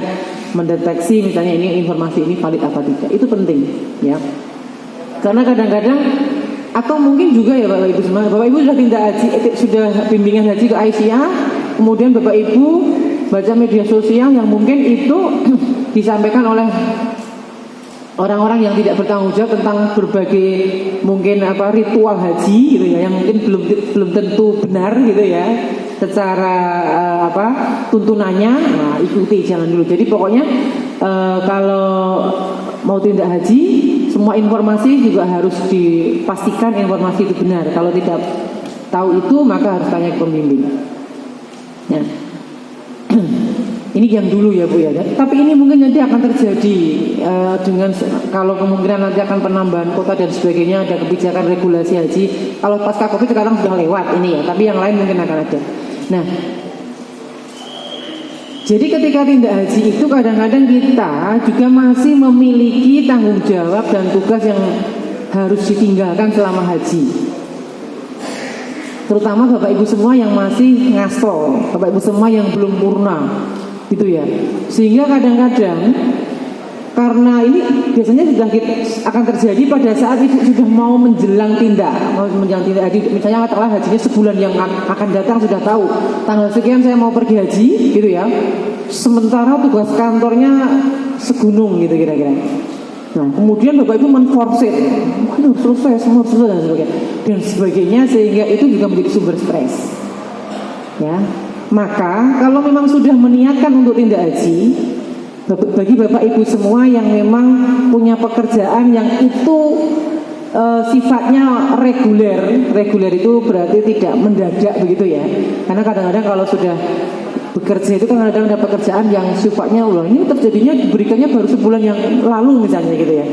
mendeteksi misalnya ini informasi ini valid apa tidak, itu penting ya. Karena kadang-kadang atau mungkin juga ya Bapak Ibu semua, Bapak Ibu sudah tindak haji, sudah bimbingan haji ke Aisyah, kemudian Bapak Ibu baca media sosial yang mungkin itu disampaikan oleh orang-orang yang tidak bertanggung jawab tentang berbagai mungkin ritual haji gitu ya, yang mungkin belum tentu benar gitu ya secara tuntunannya. Nah ikuti, jangan dulu. Jadi pokoknya kalau mau tindak haji, semua informasi juga harus dipastikan informasi itu benar. Kalau tidak tahu itu maka harus tanya ke pembimbing. Nah ini yang dulu ya Bu ya. Tapi ini mungkin nanti akan terjadi dengan kalau kemungkinan nanti akan penambahan kota dan sebagainya, ada kebijakan regulasi haji. Kalau pasca Covid sekarang sudah lewat ini ya, tapi yang lain mungkin akan ada. Nah, jadi ketika tindak haji itu kadang-kadang kita juga masih memiliki tanggung jawab dan tugas yang harus ditinggalkan selama haji. Terutama Bapak Ibu semua yang masih ngaso, Bapak Ibu semua yang belum purna. Gitu ya, sehingga kadang-kadang karena ini biasanya sudah akan terjadi pada saat ibu sudah mau menjelang tindak haji, misalnya katakanlah hajinya sebulan yang akan datang, sudah tahu tanggal sekian saya mau pergi haji gitu ya, sementara tugas kantornya segunung gitu kira-kira. Nah kemudian Bapak Ibu menforsir, harus selesai semua dan sebagainya, sehingga itu juga menjadi sumber stres ya. Maka kalau memang sudah meniatkan untuk tindak haji, bagi Bapak Ibu semua yang memang punya pekerjaan yang itu sifatnya reguler itu berarti tidak mendadak begitu ya. Karena kadang-kadang kalau sudah bekerja itu kan kadang ada pekerjaan yang sifatnya ini terjadinya diberikannya baru sebulan yang lalu misalnya gitu ya.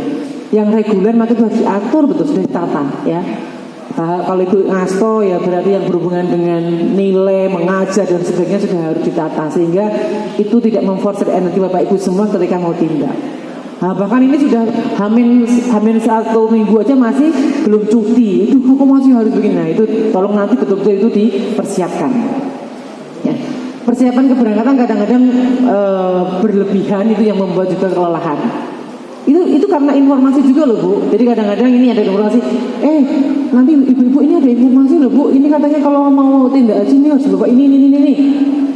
Yang reguler maka itu harus diatur betul, sudah ditata ya. Kalau itu ngasto ya berarti yang berhubungan dengan nilai, mengajar dan sebagainya sudah harus ditata, sehingga itu tidak memforsir energi Bapak Ibu semua ketika mau tindak. Nah, bahkan ini sudah hamin 1 minggu aja masih belum cuti, itu aku masih harus begini. Nah itu tolong nanti betul-betul itu dipersiapkan ya. Persiapan keberangkatan kadang-kadang berlebihan, itu yang membuat juga kelelahan Itu karena informasi juga loh Bu. Jadi kadang-kadang ini ada informasi, nanti ibu-ibu ini ada informasi loh Bu, ini katanya kalau mau tindak haji ini harus bawa ini.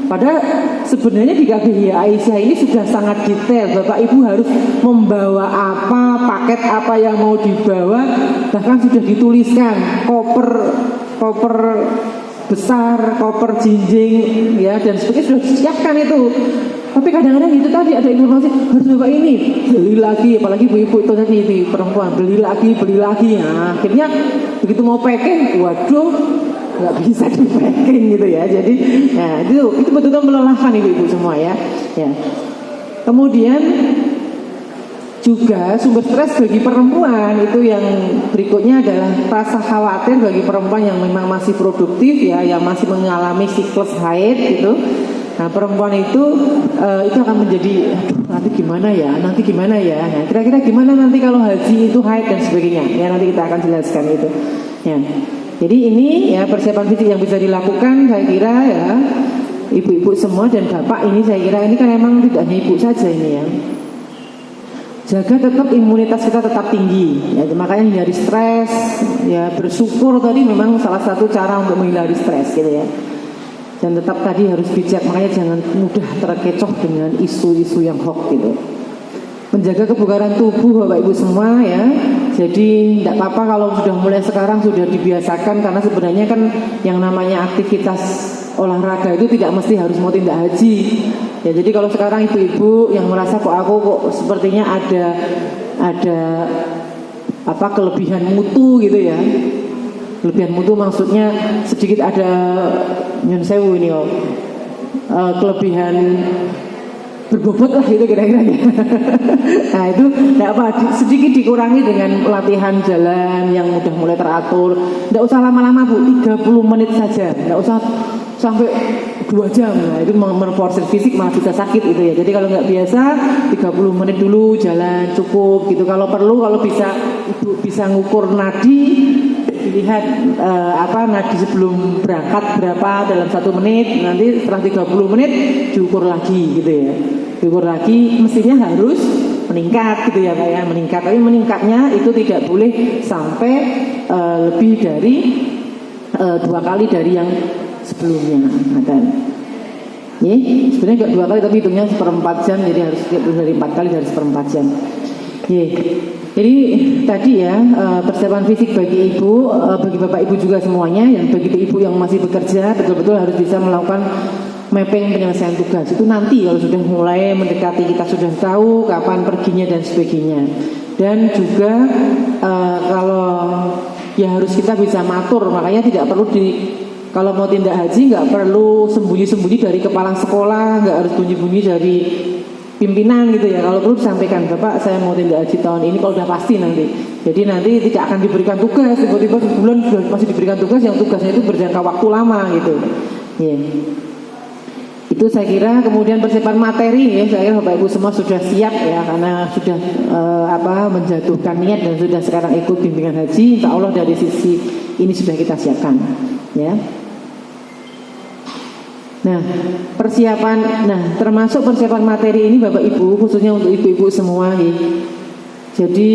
Padahal sebenarnya di KBH Aisyah ini sudah sangat detail. Bapak Ibu harus membawa apa, paket apa yang mau dibawa, bahkan sudah dituliskan koper besar, koper jinjing, ya, dan sebagainya sudah disiapkan itu. Tapi kadang-kadang itu tadi ada informasi harus bawa ini, beli lagi, apalagi ibu-ibu itu tadi ini perempuan beli lagi. Nah, akhirnya begitu mau packing, waduh, nggak bisa di packing gitu ya. Jadi, nah itu betul-betul melelahkan ibu-ibu semua ya. Kemudian juga sumber stres bagi perempuan itu yang berikutnya adalah rasa khawatir bagi perempuan yang memang masih produktif ya, yang masih mengalami siklus haid gitu. Nah perempuan itu akan menjadi nanti gimana ya. Nah kira-kira gimana nanti kalau haji itu haid dan sebagainya. Ya nanti kita akan jelaskan itu. Ya. Jadi ini ya persiapan fisik yang bisa dilakukan saya kira ya ibu-ibu semua dan bapak ini saya kira ini kan memang tidak hanya ibu saja ini ya. Jaga tetap imunitas kita tetap tinggi ya, makanya hindari stres ya, bersyukur tadi memang salah satu cara untuk menghindari stres gitu ya. Dan tetap tadi harus bijak, makanya jangan mudah terkecoh dengan isu-isu yang hoax gitu. Menjaga kebugaran tubuh Bapak Ibu semua ya. Jadi tidak apa-apa kalau sudah mulai sekarang sudah dibiasakan, karena sebenarnya kan yang namanya aktivitas olahraga itu tidak mesti harus mau tindak haji. Ya jadi kalau sekarang ibu-ibu yang merasa kok sepertinya ada kelebihan mutu gitu ya. Kelebihan mutu maksudnya sedikit ada nyun sewu ini kelebihan berbobot lah itu kira-kira ya. Nah itu tidak apa, sedikit dikurangi dengan latihan jalan yang udah mulai teratur. Tidak usah lama-lama Bu, 30 menit saja, tidak usah sampai 2 jam. Nah itu memforsir fisik malah bisa sakit itu ya. Jadi kalau nggak biasa 30 menit dulu jalan cukup gitu. Kalau perlu, kalau Ibu bisa ngukur nadi, dilihat nadi sebelum berangkat berapa dalam 1 menit, nanti setelah 30 menit diukur lagi gitu ya. Diukur lagi mestinya harus meningkat gitu ya Pak ya, meningkat. Tapi meningkatnya itu tidak boleh sampai lebih dari 2 kali dari yang sebelumnya. Sebenarnya enggak 2 kali tapi hitungnya 1/4 jam, jadi harus dari 4 kali dari 1/4 jam. Jadi tadi ya persiapan fisik bagi ibu, bagi bapak ibu juga semuanya, yang bagi ibu yang masih bekerja betul-betul harus bisa melakukan mapping penyelesaian tugas. Itu nanti kalau sudah mulai mendekati, kita sudah tahu kapan perginya dan sebagainya. Dan juga kalau ya harus kita bisa matur, makanya tidak perlu kalau mau tindak haji nggak perlu sembunyi-sembunyi dari kepala sekolah, nggak harus sembunyi-sembunyi dari pimpinan gitu ya. Kalau perlu disampaikan, Bapak saya mau tindak haji tahun ini, kalau udah pasti nanti. Jadi nanti tidak akan diberikan tugas, tiba-tiba sebulan sudah masih diberikan tugas yang tugasnya itu berjangka waktu lama gitu. Itu saya kira. Kemudian persiapan materi ya, saya kira Bapak Ibu semua sudah siap ya, karena sudah menjatuhkan niat dan sudah sekarang ikut bimbingan haji. Insya Allah dari sisi ini sudah kita siapkan ya. Nah, termasuk persiapan materi ini Bapak Ibu, khususnya untuk ibu-ibu semua ya. Jadi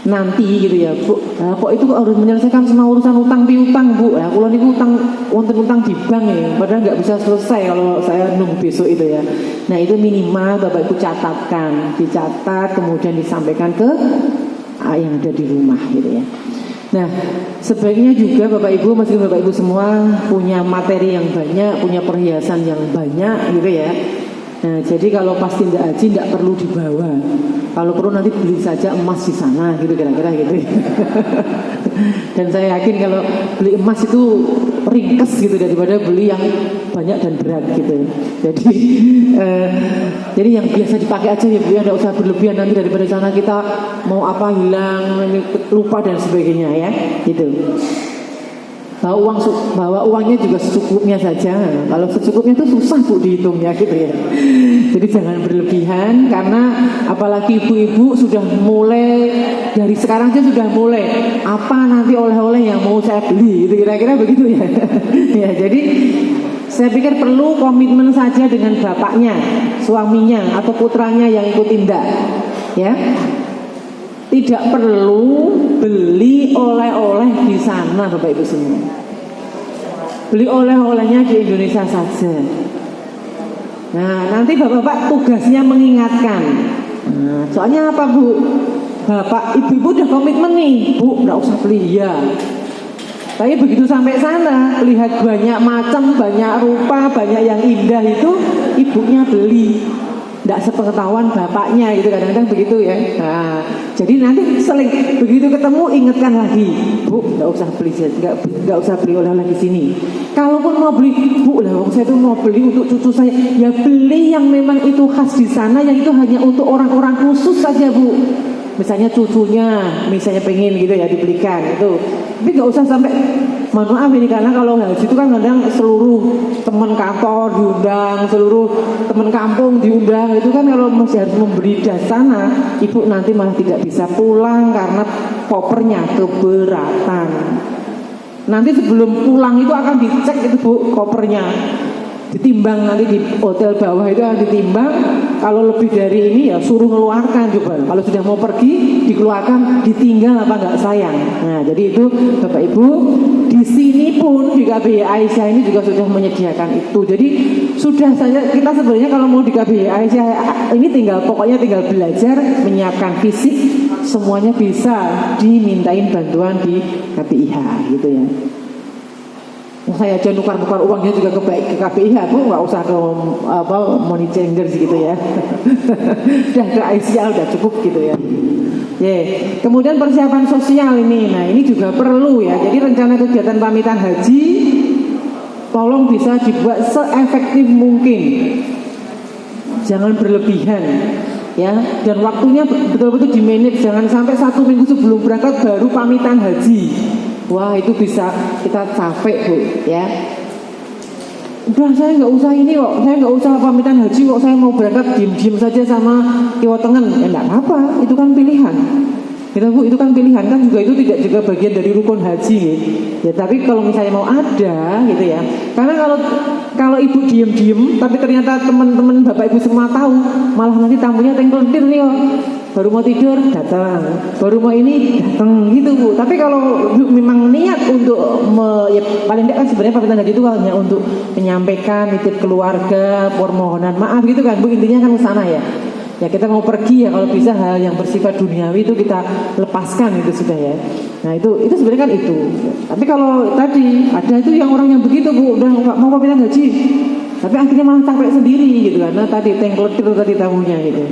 nanti gitu ya Bu, kok itu harus menyelesaikan semua urusan utang piutang Bu. Ya, kalau niku utang di bank ya, padahal nggak bisa selesai kalau saya nunggu besok itu ya. Nah, itu minimal Bapak Ibu dicatat kemudian disampaikan ke yang ada di rumah gitu ya. Nah, sebaiknya juga Bapak Ibu, meskipun Bapak Ibu semua punya materi yang banyak, punya perhiasan yang banyak gitu ya. Nah, jadi kalau pas tindak haji tidak perlu dibawa. Kalau perlu nanti beli saja emas di sana gitu kira-kira gitu. Dan saya yakin kalau beli emas itu ringkes gitu daripada beli yang banyak dan berat gitu. Jadi yang biasa dipakai aja ya Bu, tidak usah berlebihan, nanti daripada sana kita mau apa hilang, lupa dan sebagainya ya gitu. Bawa uangnya juga secukupnya saja. Kalau secukupnya itu susah Bu dihitungnya gitu ya. Jadi jangan berlebihan, karena apalagi ibu-ibu sudah mulai dari sekarang aja sudah mulai apa nanti oleh-oleh yang mau saya beli, itu kira-kira begitu ya. Ya jadi Saya pikir perlu komitmen saja dengan bapaknya, suaminya atau putranya yang ikut tindak, ya. Tidak perlu beli oleh-oleh di sana, Bapak Ibu semua. Beli oleh-olehnya di Indonesia saja. Nah, nanti bapak-bapak tugasnya mengingatkan. Nah, soalnya apa, Bu? Bapak, ibu-ibu udah komitmen nih, Bu, nggak usah beli ya. Tapi begitu sampai sana, lihat banyak macam, banyak rupa, banyak yang indah itu, ibunya beli. Nggak sepengetahuan bapaknya gitu, kadang-kadang begitu ya. Nah, jadi nanti seling begitu ketemu ingatkan lagi, Bu, nggak usah beli, nggak usah beli oleh-oleh di sini. Kalaupun mau beli, Bu, lah saya itu mau beli untuk cucu saya, ya beli yang memang itu khas di sana, yang itu hanya untuk orang-orang khusus saja, Bu. Misalnya cucunya, misalnya pengen gitu ya dibelikan itu. Tapi nggak usah sampai, mohon maaf ini karena kalau haji itu kan kadang seluruh teman kantor diundang, seluruh teman kampung diundang. Itu kan kalau masih harus membeli das sana, ibu nanti malah tidak bisa pulang karena kopernya keberatan. Nanti sebelum pulang itu akan dicek itu, Bu, kopernya. Ditimbang nanti di hotel bawah itu akan ditimbang. Kalau lebih dari ini ya suruh mengeluarkan coba. Kalau sudah mau pergi dikeluarkan, ditinggal apa enggak sayang. Nah, jadi itu Bapak Ibu di sini pun di KBRI Aisyah ini juga sudah menyediakan itu. Jadi sudah saja kita sebenarnya kalau mau di KBRI Aisyah ini pokoknya tinggal belajar menyiapkan fisik, semuanya bisa dimintain bantuan di KBIH gitu ya. Saya aja nukar-nukar uangnya juga ke KPIH, Bu, nggak usah ke money changer gitu ya. Udah ke Aisyah udah cukup gitu ya. Kemudian persiapan sosial ini, nah ini juga perlu ya. Jadi rencana kegiatan pamitan haji tolong bisa dibuat seefektif mungkin, jangan berlebihan ya. Dan waktunya betul-betul di-manage, jangan sampai 1 minggu sebelum berangkat baru pamitan haji. Wah, itu bisa kita capek, Bu, ya. Udah saya nggak usah ini kok, saya nggak usah pamitan haji kok, saya mau berangkat diem-diem saja sama Kiwa Tengen. Ya enggak apa-apa, itu kan pilihan. Gitu, Bu, itu kan pilihan, kan juga itu tidak juga bagian dari rukun haji ya. Tapi kalau misalnya mau ada gitu ya. Karena kalau ibu diem-diem tapi ternyata teman-teman Bapak Ibu semua tahu, malah nanti tamunya tengkel-tengkel nih kok. Baru mau tidur datang, baru mau ini datang gitu, Bu. Tapi kalau memang niat untuk ya paling tidak kan sebenarnya pamitan haji itu hanya untuk menyampaikan nitip keluarga, permohonan maaf gitu kan, Bu, intinya kan ke sana ya. Ya kita mau pergi ya kalau bisa hal yang bersifat duniawi itu kita lepaskan itu sudah ya. Nah itu sebenarnya kan itu. Tapi kalau tadi ada itu yang orang yang begitu, Bu, udah nggak mau pamitan haji, tapi akhirnya malah sampai sendiri gitu kan. Nah tadi tengkletir tadi tamunya gitu.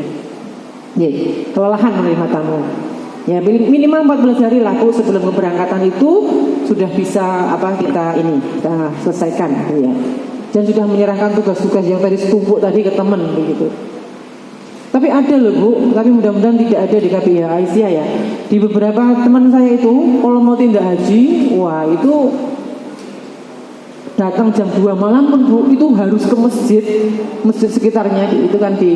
Kelelahan menerima tamu. Ya minimal 14 hari lah, Bu, sebelum keberangkatan itu sudah bisa kita selesaikan gitu ya. Dan sudah menyerahkan tugas-tugas yang tadi setumpuk tadi ke teman begitu. Tapi ada loh, Bu, tapi mudah-mudahan tidak ada di KBRI Aisyah ya. Di beberapa teman saya itu kalau mau tindak haji, wah itu datang jam 2 malam pun, Bu, itu harus ke masjid sekitarnya itu kan di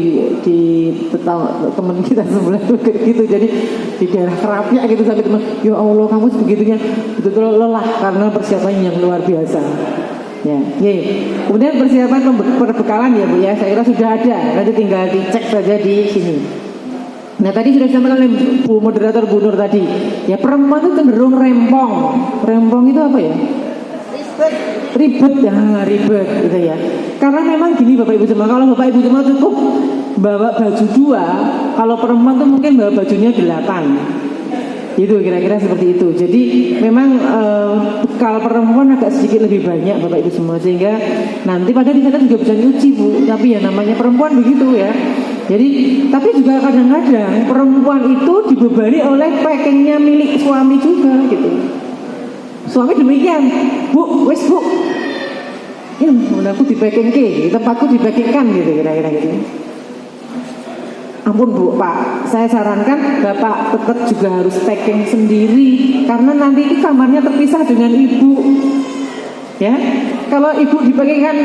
teman kita sebelah gitu. Jadi di daerah Kerapia gitu sampai teman, ya Allah kamu sebegitunya betul-betul lelah karena persiapan yang luar biasa. Ya, kemudian persiapan perbekalan ya, Bu ya, saya kira sudah ada, nanti tinggal dicek saja di sini. Nah tadi sudah disampaikan oleh Bu Moderator Bu Nur tadi, ya perempuan itu cenderung rempong itu apa ya? Ribet gitu ya. Karena memang gini Bapak Ibu semua, kalau Bapak Ibu semua cukup bawa baju 2, kalau perempuan tuh mungkin bawa bajunya 8. Itu kira-kira seperti itu. Jadi memang kalau perempuan agak sedikit lebih banyak Bapak Ibu semua, sehingga nanti pada di sana juga bisa nyuci, Bu. Tapi ya namanya perempuan begitu ya. Jadi tapi juga kadang-kadang perempuan itu dibebani oleh packingnya milik suami juga gitu. Suami demikian, Bu, wes Bu, ya aku di packing tempatku di packingkan gitu kira-kira gitu. Ampun, Bu, Pak, saya sarankan Bapak tetap juga harus packing sendiri karena nanti ini kamarnya terpisah dengan Ibu. Ya, kalau Ibu dipackingkan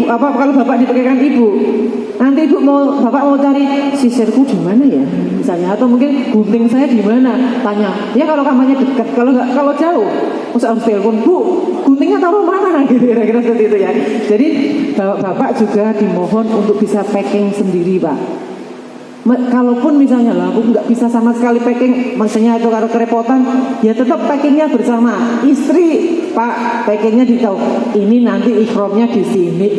kalau Bapak dipackingkan Ibu, nanti Bapak mau cari sisirku di mana ya? misalnya, atau mungkin gunting saya di mana, tanya, ya kalau kamarnya dekat, kalau nggak, kalau jauh, masa harus telepon, Bu, guntingnya taruh mana, gitu kira-kira seperti itu ya. Jadi bapak juga dimohon untuk bisa packing sendiri, Pak. Kalaupun misalnya lah aku nggak bisa sama sekali packing, maksudnya itu kalau kerepotan, ya tetap packingnya bersama istri, Pak, packingnya ditahu. Ini nanti ikromnya di sini.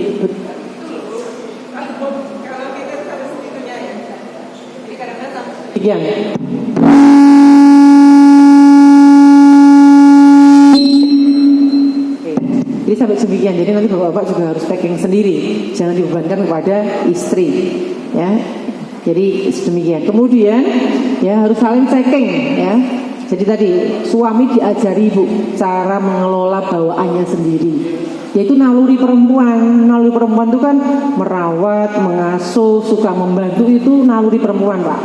Iya. Jadi sampai demikian. Jadi nanti bapak-bapak juga harus packing sendiri, jangan dibebankan kepada istri, ya. Jadi sedemikian. Kemudian ya harus saling checking ya. Jadi tadi suami diajari Bu cara mengelola bawaannya sendiri. Yaitu naluri perempuan. Naluri perempuan itu kan merawat, mengasuh, suka membantu, itu naluri perempuan, Pak.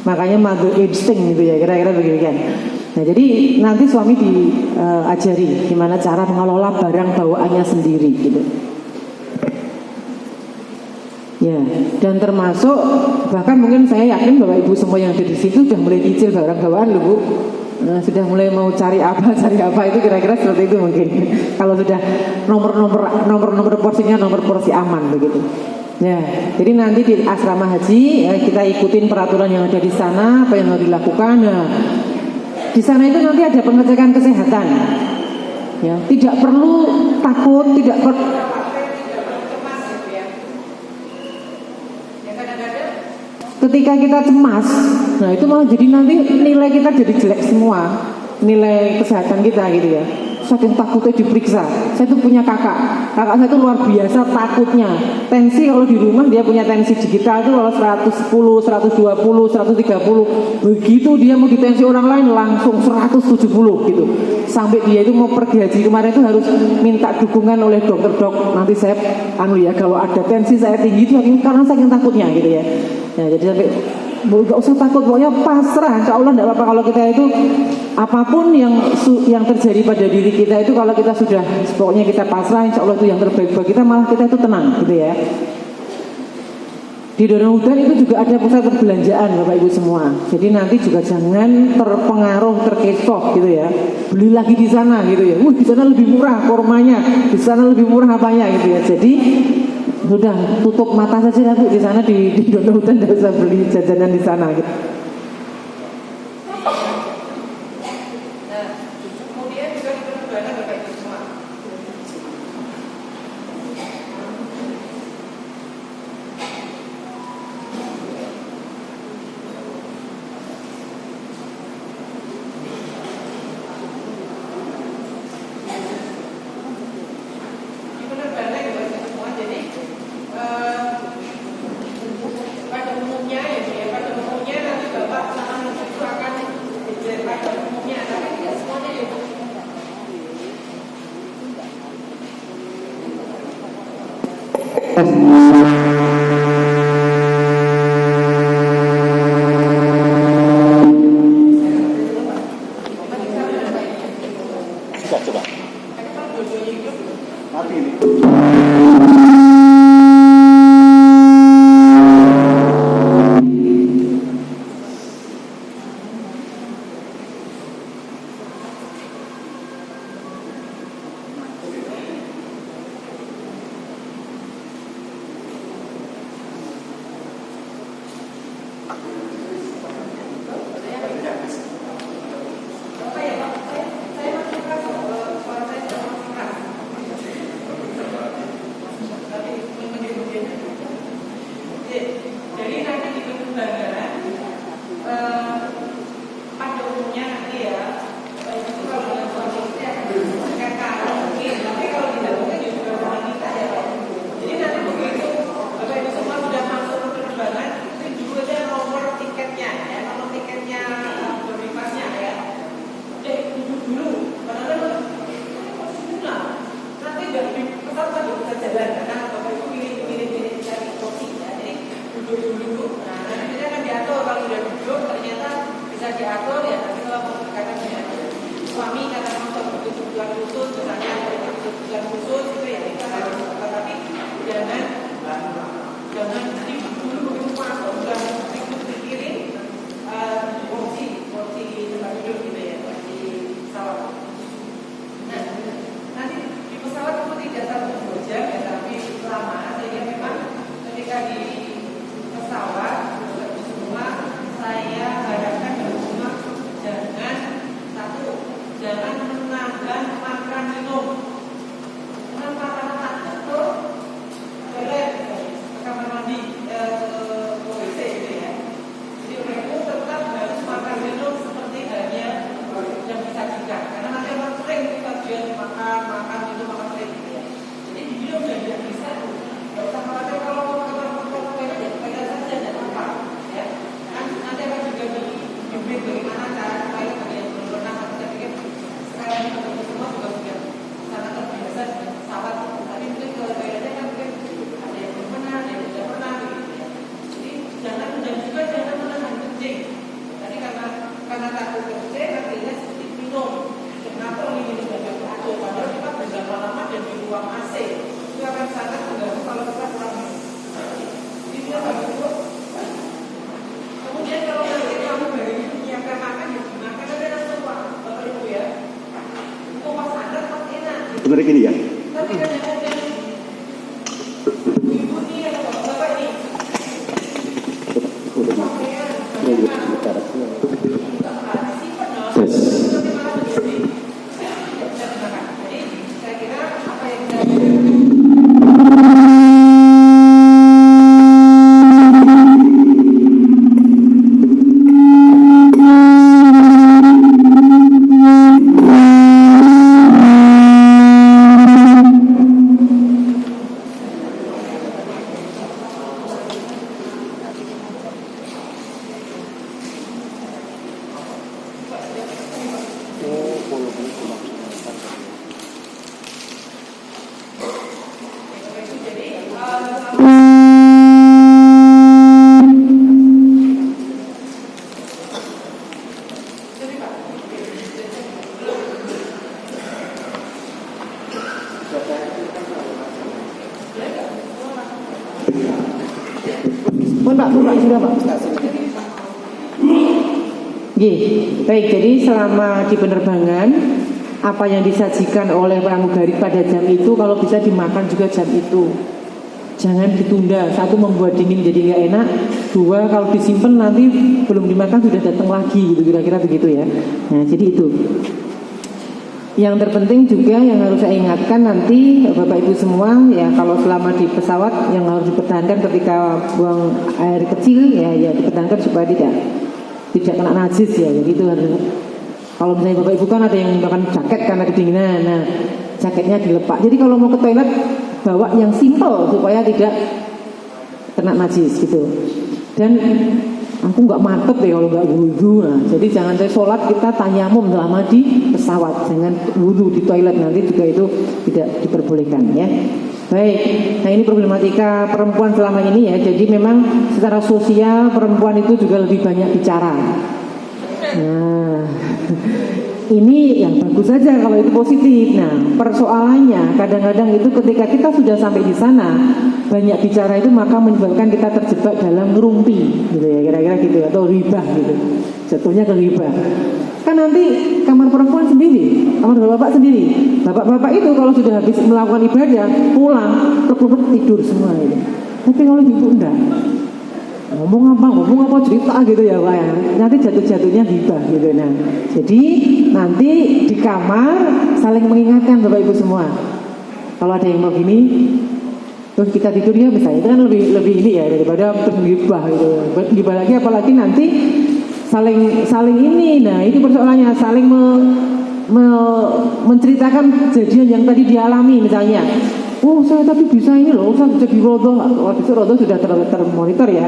Makanya mother instinct gitu ya, kira-kira begitu kan. Nah, jadi nanti suami diajari gimana cara mengelola barang bawaannya sendiri gitu. Ya, dan termasuk bahkan mungkin saya yakin Bapak Ibu semua yang ada di situ sudah mulai cicil barang bawaan loh Bu. Sudah mulai mau cari apa itu kira-kira seperti itu mungkin. Kalau sudah nomor porsinya nomor porsi aman begitu. Ya, jadi nanti di asrama haji ya, kita ikutin peraturan yang ada di sana, apa yang harus dilakukan. Nah, di sana itu nanti ada pengecekan kesehatan. Ya, tidak perlu takut, tidak perlu. Ketika kita cemas, nah itu malah jadi nanti nilai kita jadi jelek semua, nilai kesehatan kita gitu ya. Saking takutnya diperiksa. Saya tuh punya kakak saya tuh luar biasa takutnya. Tensi kalau di rumah dia punya tensi digital itu kalau 110, 120, 130. Begitu dia mau ditensi orang lain langsung 170 gitu. Sampai dia itu mau pergi haji kemarin itu harus minta dukungan oleh dokter, dok. Nanti saya ya kalau ada tensi saya tinggi itu karena saking takutnya gitu ya. Ya, jadi sampai nggak usah takut, pokoknya pasrah. Insya Allah tidak apa-apa kalau kita itu apapun yang terjadi pada diri kita itu kalau kita sudah pokoknya kita pasrah, insya Allah itu yang terbaik bagi kita, malah kita itu tenang gitu ya. Di Danau Hutan itu juga ada pusat perbelanjaan Bapak Ibu semua. Jadi nanti juga jangan terpengaruh, terkesok gitu ya. Beli lagi di sana gitu ya. Di sana lebih murah kormanya, di sana lebih murah apanya gitu ya. Jadi sudah tutup mata saja Bu di sana di Danau Hutan, tidak usah beli jajanan di sana gitu. Coba. Mati ini. sebenarnya gini ya. Sudah Pak. Baik, jadi selama di penerbangan apa yang disajikan oleh pramugari pada jam itu kalau bisa dimakan juga jam itu. Jangan ditunda. Satu, membuat dingin jadi nggak enak. Dua, kalau disimpan nanti belum dimakan sudah datang lagi gitu, kira-kira begitu ya. Nah, jadi itu. Yang terpenting juga yang harus saya ingatkan nanti Bapak Ibu semua ya, kalau selama di pesawat yang harus dipertahankan ketika buang air kecil ya dipertahankan supaya tidak kena najis ya, gitu harus. Kalau misalnya Bapak Ibu kan ada yang menggunakan jaket karena kedinginan, nah jaketnya dilepas. Jadi kalau mau ke toilet bawa yang simple supaya tidak kena najis gitu. Dan aku nggak mantep ya kalau nggak wudhu. Nah, jadi jangan saya sholat kita tayamum selama di pesawat, jangan wudhu di toilet, nanti juga itu tidak diperbolehkan ya. Baik, nah ini problematika perempuan selama ini ya. Jadi memang secara sosial perempuan itu juga lebih banyak bicara. Nah, ini yang bagus saja kalau itu positif. Nah, persoalannya kadang-kadang itu ketika kita sudah sampai di sana banyak bicara itu maka menyebabkan kita terjebak dalam ngerumpi gitu ya, kira-kira gitu ya, atau ribah gitu. Jatuhnya ke ribah. Kan nanti kamar perempuan sendiri, kamar bapak sendiri. Bapak-bapak itu kalau sudah habis melakukan ibadah pulang, tidur semua itu. Tapi kalau ibu enggak, ngomong apa cerita gitu ya Pak ya. Nanti jatuh-jatuhnya hibah gitu. Nah, jadi nanti di kamar saling mengingatkan Bapak Ibu semua. Kalau ada yang mau gini, terus kita tidur ya misalnya, itu kan lebih ini ya daripada hibah gitu. Hibah lagi apalagi nanti saling ini. Nah, itu persoalannya, saling menceritakan kejadian yang tadi dialami misalnya. Oh saya tapi bisa ini loh, saya bisa di rodo. Waktu itu rodo sudah termonitor ya.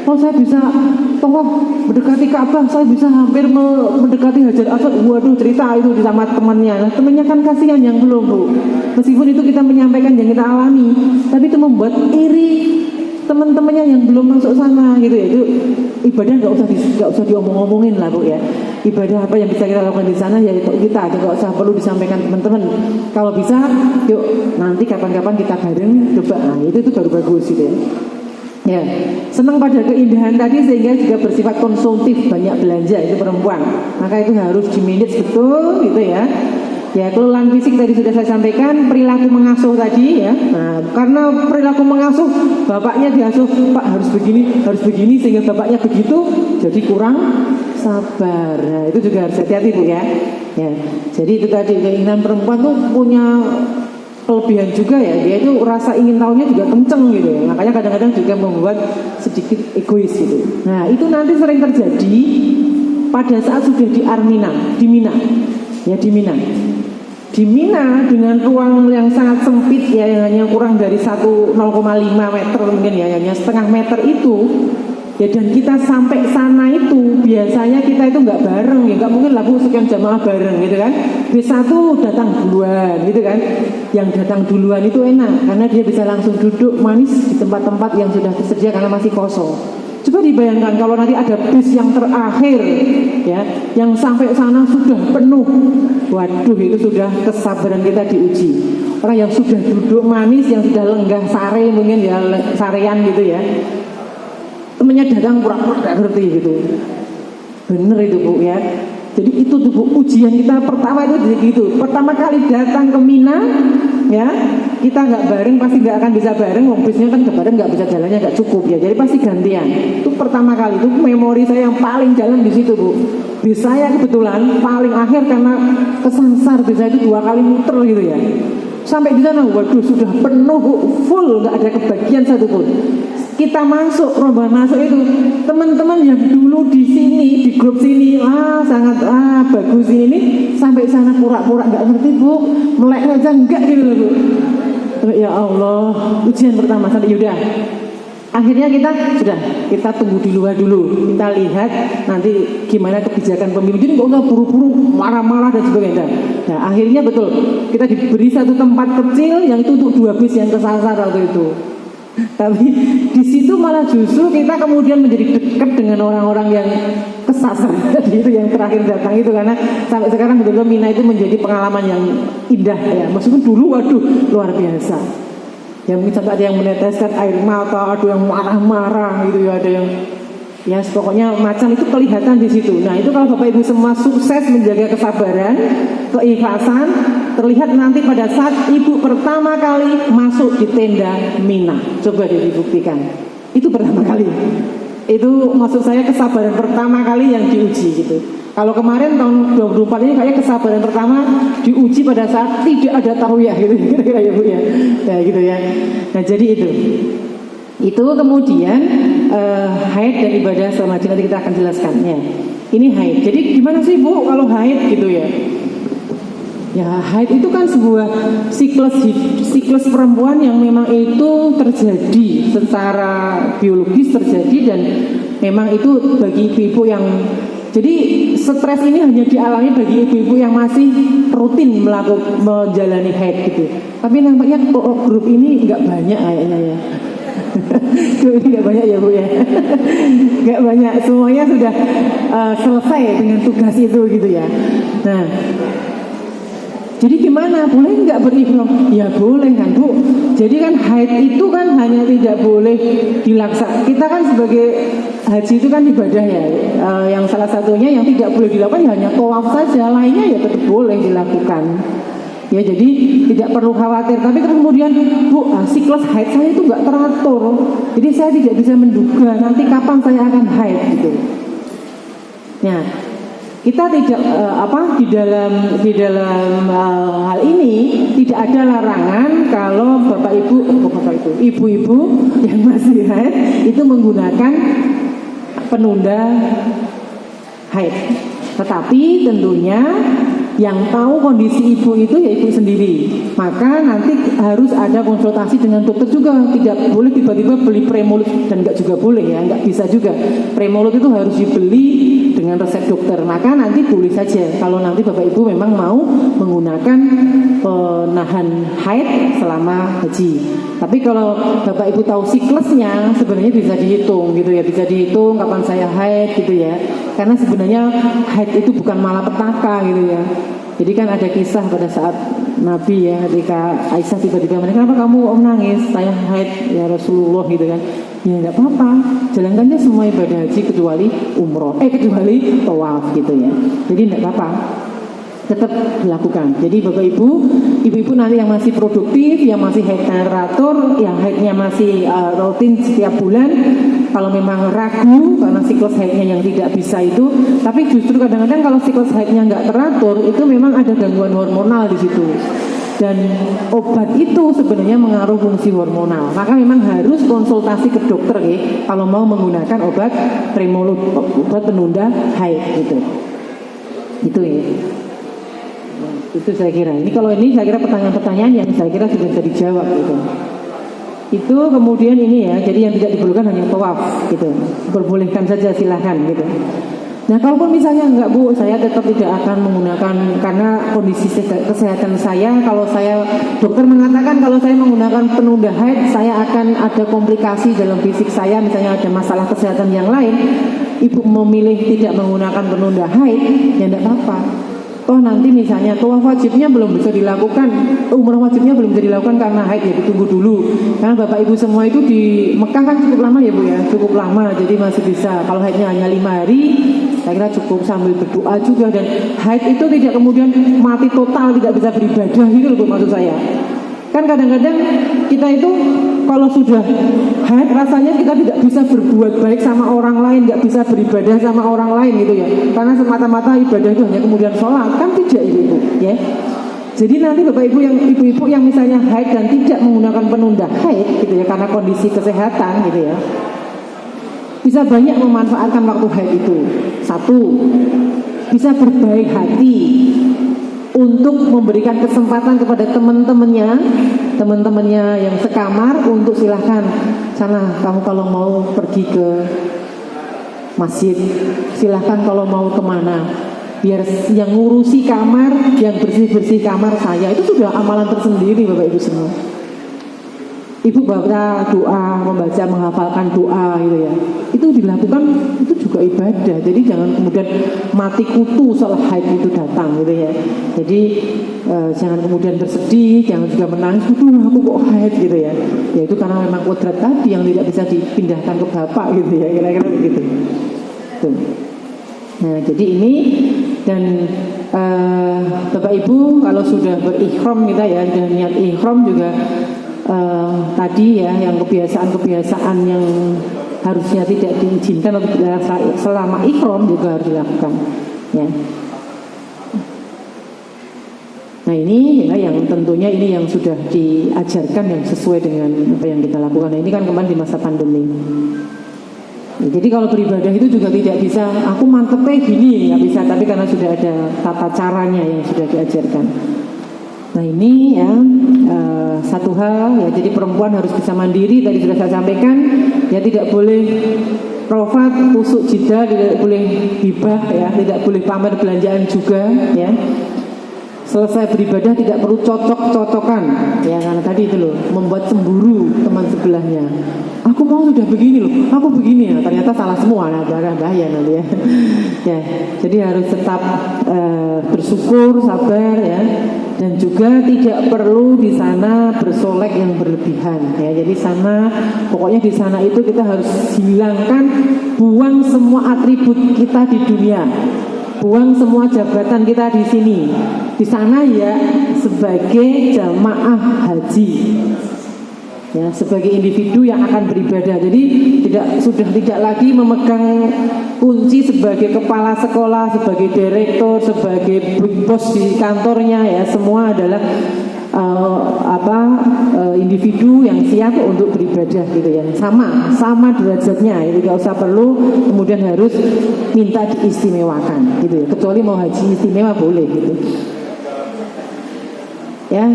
Oh saya bisa mendekati Ka'bah, saya bisa hampir mendekati Hajar Aswad. Waduh, cerita itu sama temannya. Nah, temannya kan kasihan yang belum Bu. Meskipun itu kita menyampaikan yang kita alami, tapi itu membuat iri teman-temannya yang belum masuk sana gitu ya. Itu ibadah nggak usah diomong-omongin lah Bu ya. Ibadah apa yang bisa kita lakukan di sana ya itu kita, nggak usah perlu disampaikan teman-teman. Kalau bisa, yuk nanti kapan-kapan kita bareng coba. Nah itu baru bagus gitu ya. Ya, senang pada keindahan tadi sehingga juga bersifat konsumtif, banyak belanja itu perempuan. Maka itu harus dimanage betul gitu ya. Ya, kelelahan fisik tadi sudah saya sampaikan, perilaku mengasuh tadi ya. Nah, karena perilaku mengasuh, bapaknya diasuh, Pak harus begini sehingga bapaknya begitu, jadi kurang sabar. Nah, itu juga harus hati-hati Bu ya. Ya, jadi itu tadi keinginan perempuan tuh punya kelebihan juga ya, dia itu rasa ingin tahunya juga kenceng gitu ya. Makanya kadang-kadang juga membuat sedikit egois gitu. Nah, itu nanti sering terjadi pada saat sudah di Mina. Ya di Mina dengan ruang yang sangat sempit ya, yang hanya kurang dari 0,5 meter mungkin ya, hanya setengah meter itu ya, dan kita sampai sana itu biasanya kita itu nggak bareng ya, nggak mungkin lah Bu sekian jamaah bareng gitu kan. B1 datang duluan gitu kan, yang datang duluan itu enak karena dia bisa langsung duduk manis di tempat-tempat yang sudah tersedia karena masih kosong. Coba dibayangkan kalau nanti ada bis yang terakhir ya, yang sampai sana sudah penuh. Waduh, itu sudah kesabaran kita diuji. Orang yang sudah duduk manis, yang sudah lenggah sare mungkin ya, sarean gitu ya, temennya datang pura-pura gak ngerti gitu. Bener itu Bu ya. Jadi itu tuh Bu, ujian kita pertama itu gitu. Pertama kali datang ke Mina, ya kita nggak bareng, pasti nggak akan bisa bareng. Wong bisnya kan bareng nggak bisa, jalannya nggak cukup ya. Jadi pasti gantian. Itu pertama kali, itu memori saya yang paling dalam di situ Bu. Bis saya kebetulan paling akhir karena kesasar, bis saya itu 2 kali muter gitu ya. Sampai di sana, waduh sudah penuh Bu, full, nggak ada kebagian satupun. Kita masuk, rombongan masuk itu, teman-teman yang dulu di sini, di grup sini, sangat bagus ini, sampai sana pura-pura nggak ngerti Bu, melek aja enggak gitu loh Bu. Ya Allah, ujian pertama sampai yaudah. Akhirnya kita tunggu di luar dulu, kita lihat nanti gimana kebijakan pemimpin. Jadi nggak buru-buru marah-marah dan sebagainya. Nah akhirnya betul kita diberi satu tempat kecil yang itu untuk 2 bis yang kesasar waktu itu. Tapi di situ malah justru kita kemudian menjadi dekat dengan orang-orang yang kesasar. Jadi itu yang terakhir datang itu, karena sampai sekarang betul-betul Mina itu menjadi pengalaman yang indah ya. Meskipun dulu waduh luar biasa. Ya mungkin sampai ada yang meneteskan air mata, ada yang marah-marah gitu ya, ada yang ya pokoknya macam itu kelihatan di situ. Nah itu kalau Bapak Ibu semua sukses menjaga kesabaran, keikhlasan, terlihat nanti pada saat Ibu pertama kali masuk di tenda Mina. Coba dibuktikan. Itu pertama kali. Itu maksud saya kesabaran pertama kali yang diuji gitu. Kalau kemarin tahun 2024 ini kayak kesabaran pertama diuji pada saat tidak ada tarwiyah gitu kira-kira ya Bu ya. Ya gitu ya. Nah jadi itu kemudian haid dan ibadah selama nanti kita akan jelaskannya. Ini haid. Jadi gimana sih Bu kalau haid gitu ya? Ya haid itu kan sebuah siklus perempuan yang memang itu terjadi secara biologis terjadi, dan memang itu bagi ibu-ibu yang jadi stres ini hanya dialami bagi ibu-ibu yang masih rutin menjalani haid gitu. Tapi nampaknya grup ini nggak banyak kayaknya ya. Grup ini nggak banyak ya Bu ya. Nggak banyak, semuanya sudah selesai dengan tugas itu gitu ya. Nah. Jadi gimana? Boleh nggak berihram? Ya boleh kan Bu. Jadi kan haid itu kan hanya tidak boleh dilaksanakan. Kita kan sebagai haji itu kan ibadah ya. Yang salah satunya yang tidak boleh dilakukan ya hanya tawaf saja. Lainnya ya tetap boleh dilakukan. Ya jadi tidak perlu khawatir. Tapi kemudian Bu, siklus haid saya itu nggak teratur. Jadi saya tidak bisa menduga nanti kapan saya akan haid gitu. Nah. Kita tidak di dalam hal ini tidak ada larangan kalau ibu-ibu yang masih haid itu menggunakan penunda haid. Tetapi tentunya yang tahu kondisi ibu itu ya ibu sendiri. Maka nanti harus ada konsultasi dengan dokter juga. Tidak boleh tiba-tiba beli Premolud, dan enggak juga boleh ya, enggak bisa juga. Premolud itu harus dibeli dengan resep dokter. Maka nanti boleh saja kalau nanti Bapak Ibu memang mau menggunakan penahan haid selama haji. Tapi kalau Bapak Ibu tahu siklusnya sebenarnya bisa dihitung gitu ya, bisa dihitung kapan saya haid gitu ya. Karena sebenarnya haid itu bukan malapetaka gitu ya. Jadi kan ada kisah pada saat Nabi ya, ketika Aisyah tiba-tiba menanya, kenapa kamu nangis? Saya haid ya Rasulullah gitu kan. Ya enggak apa-apa, jalankannya semua ibadah haji kecuali umroh, kecuali tawaf gitu ya. Jadi enggak apa-apa, tetap dilakukan. Jadi Bapak Ibu, ibu-ibu nanti yang masih produktif, yang masih haid teratur, yang haidnya masih rutin setiap bulan, kalau memang ragu karena siklus haidnya yang tidak bisa itu, tapi justru kadang-kadang kalau siklus haidnya nggak teratur, itu memang ada gangguan hormonal di situ. Dan obat itu sebenarnya mengaruh fungsi hormonal. Maka memang harus konsultasi ke dokter ya, kalau mau menggunakan obat Premolud, obat penunda haid gitu. Itu ya. Itu saya kira. Ini kalau ini saya kira pertanyaan-pertanyaan yang saya kira sudah bisa dijawab gitu. Itu kemudian ini ya, jadi yang tidak diperlukan hanya tawaf gitu. Perbolehkan saja silahkan gitu. Nah kalaupun misalnya enggak Bu, saya tetap tidak akan menggunakan karena kondisi kesehatan saya. Kalau saya, dokter mengatakan kalau saya menggunakan penunda haid, saya akan ada komplikasi dalam fisik saya, misalnya ada masalah kesehatan yang lain. Ibu memilih tidak menggunakan penunda haid, ya enggak apa-apa. Toh nanti misalnya tawaf wajibnya belum bisa dilakukan, umrah wajibnya belum bisa dilakukan karena haid, ya ditunggu dulu. Karena Bapak Ibu semua itu di Mekah kan cukup lama ya Bu ya, cukup lama, jadi masih bisa. Kalau haidnya hanya 5 hari, Saya kira cukup sambil berdoa juga, dan haid itu tidak kemudian mati total, tidak bisa beribadah gitu loh Bu, maksud saya. Kan kadang-kadang kita itu kalau sudah haid rasanya kita tidak bisa berbuat baik sama orang lain, nggak bisa beribadah sama orang lain gitu ya. Karena semata-mata ibadah itu hanya kemudian sholat, kan tidak Ibu ya. Jadi nanti Bapak Ibu yang ibu-ibu yang misalnya haid dan tidak menggunakan penunda haid gitu ya, karena kondisi kesehatan gitu ya, bisa banyak memanfaatkan waktu haid itu. Satu, bisa berbaik hati untuk memberikan kesempatan kepada teman-temannya yang sekamar untuk silahkan sana kamu kalau mau pergi ke masjid, silahkan kalau mau kemana, biar yang ngurusi kamar, yang bersih-bersih kamar saya. Itu sudah amalan tersendiri Bapak Ibu semua. Ibu baca doa, membaca, menghafalkan doa gitu ya, itu dilakukan, itu juga ibadah. Jadi jangan kemudian mati kutu soal haid itu datang gitu ya. Jadi jangan kemudian bersedih, jangan juga menangis, aku kok haid gitu ya. Ya itu karena memang kodrat tadi yang tidak bisa dipindahkan ke bapak gitu ya, kira-kira begitu. Tuh. Nah jadi ini, dan Bapak Ibu kalau sudah berikhram kita ya, dan niat ikhram juga tadi ya, yang kebiasaan-kebiasaan yang harusnya tidak diizinkan atau selama ikhram juga harus dilakukan ya. Nah ini ya, yang tentunya ini yang sudah diajarkan yang sesuai dengan apa yang kita lakukan. Nah ini kan kemarin di masa pandemi ya, jadi kalau beribadah itu juga tidak bisa aku mantepnya gini, nggak bisa, tapi karena sudah ada tata caranya yang sudah diajarkan. Nah ini ya satu hal ya, jadi perempuan harus bisa mandiri, tadi sudah saya sampaikan ya, tidak boleh rofat, tusuk jida, tidak boleh hibah ya, tidak boleh pamer belanjaan juga ya. Selesai beribadah tidak perlu cocok-cocokan ya, karena tadi itu loh, membuat cemburu teman sebelahnya. Aku mau sudah begini loh, aku begini ya, ternyata salah semua, nah bahaya nanti ya. Ya, jadi harus tetap bersyukur, sabar ya, dan juga tidak perlu di sana bersolek yang berlebihan ya. Jadi sana, pokoknya di sana itu kita harus hilangkan, buang semua atribut kita di dunia, buang semua jabatan kita di sini. Di sana ya sebagai jamaah haji ya, sebagai individu yang akan beribadah. Jadi sudah tidak lagi memegang kunci sebagai kepala sekolah, sebagai direktur, sebagai big boss di kantornya ya. Semua adalah individu yang siap untuk beribadah gitu ya. Sama derajatnya, jadi nggak usah perlu kemudian harus minta diistimewakan gitu ya. Kecuali mau haji istimewa boleh gitu. Ya,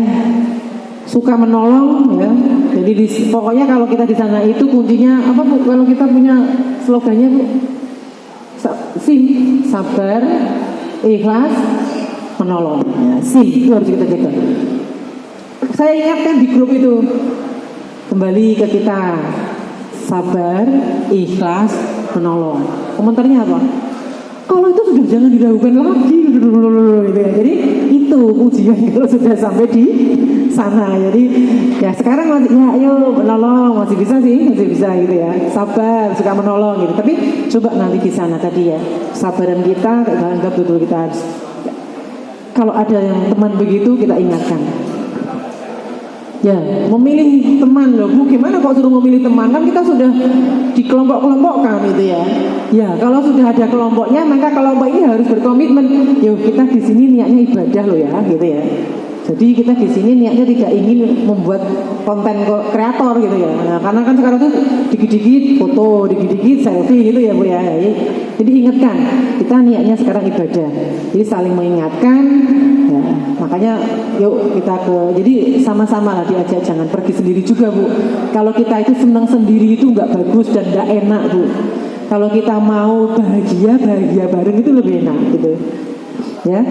suka menolong ya. Jadi pokoknya kalau kita di sana itu kuncinya apa Bu? Kalau kita punya slogannya Bu, sabar, ikhlas, menolong. Ya, itu harus kita jaga. Saya ingatkan di grup itu, kembali ke kita, sabar, ikhlas, menolong. Komentarnya apa? Kalau itu sudah jangan dilakukan lagi gitu ya. Jadi itu ujian kalau sudah sampai di sana. Jadi ya sekarang masih ya ayo menolong, masih bisa gitu ya. Sabar, suka menolong gitu. Tapi coba nanti di sana tadi ya, sabaran kita anggap betul kita harus. Kalau ada yang teman begitu kita ingatkan. Ya, memilih teman loh Bu, gimana kok suruh memilih teman? Kan kita sudah dikelompok-kelompokkan gitu ya. Ya, kalau sudah ada kelompoknya, maka kelompok ini harus berkomitmen. Yuk, kita di sini niatnya ibadah loh ya, gitu ya. Jadi kita di sini niatnya tidak ingin membuat konten kreator gitu ya. Nah, karena kan sekarang tuh dikit-dikit foto, dikit-dikit selfie gitu ya Bu ya. Jadi ingatkan, kita niatnya sekarang ibadah. Jadi saling mengingatkan. Ya, makanya yuk kita jadi sama-sama lah diajak, jangan pergi sendiri juga Bu. Kalau kita itu senang sendiri itu nggak bagus dan nggak enak Bu. Kalau kita mau bahagia bareng itu lebih enak gitu. Ya.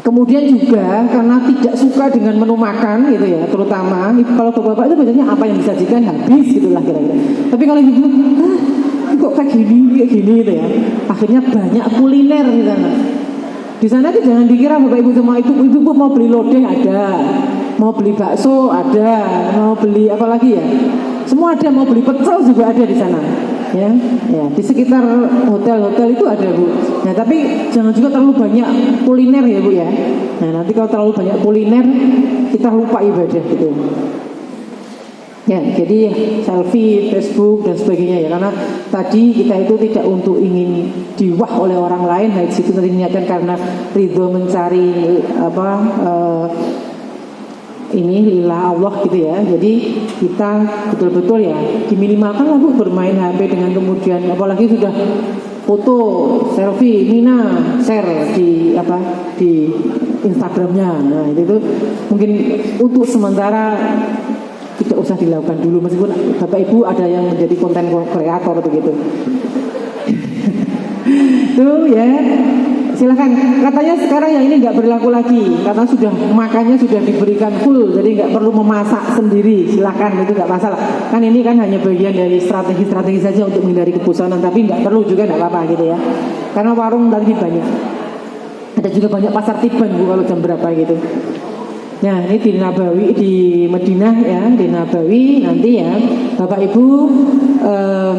Kemudian juga karena tidak suka dengan menu makan gitu ya, terutama kalau bapak itu biasanya apa yang disajikan habis gitulah kira-kira. Tapi kalau ibu kok kayak gini gitu ya, akhirnya banyak kuliner di sana. Di sana tuh jangan dikira bapak ibu semua ibu mau beli lodeh ada, mau beli bakso ada, mau beli apa lagi ya, semua ada, mau beli pecel juga ada di sana. ya di sekitar hotel-hotel itu ada Bu. Nah tapi jangan juga terlalu banyak kuliner ya Bu ya. Nah nanti kalau terlalu banyak kuliner kita lupa ibadah gitu. Ya, jadi selfie, Facebook dan sebagainya ya, karena tadi kita itu tidak untuk ingin diwah oleh orang lain, nah itu tadi niatkan karena ridho mencari ini lillah Allah gitu ya. Jadi kita betul-betul ya diminimalkan lah Bu bermain HP dengan kemudian apalagi sudah foto, selfie, Mina share di Instagramnya. Nah itu mungkin untuk sementara tidak usah dilakukan dulu meskipun Bapak Ibu ada yang menjadi konten kreator begitu. Tuh ya, silakan. Katanya sekarang yang ini nggak berlaku lagi karena sudah makannya sudah diberikan full, jadi nggak perlu memasak sendiri. Silakan, itu nggak masalah. Kan ini kan hanya bagian dari strategi saja untuk menghindari kebosanan, tapi nggak perlu juga nggak apa-apa gitu ya. Karena warung tadi banyak. Ada juga banyak pasar tiban Bu kalau jam berapa gitu. Nah ini di Nabawi di Madinah ya, di Nabawi nanti ya Bapak Ibu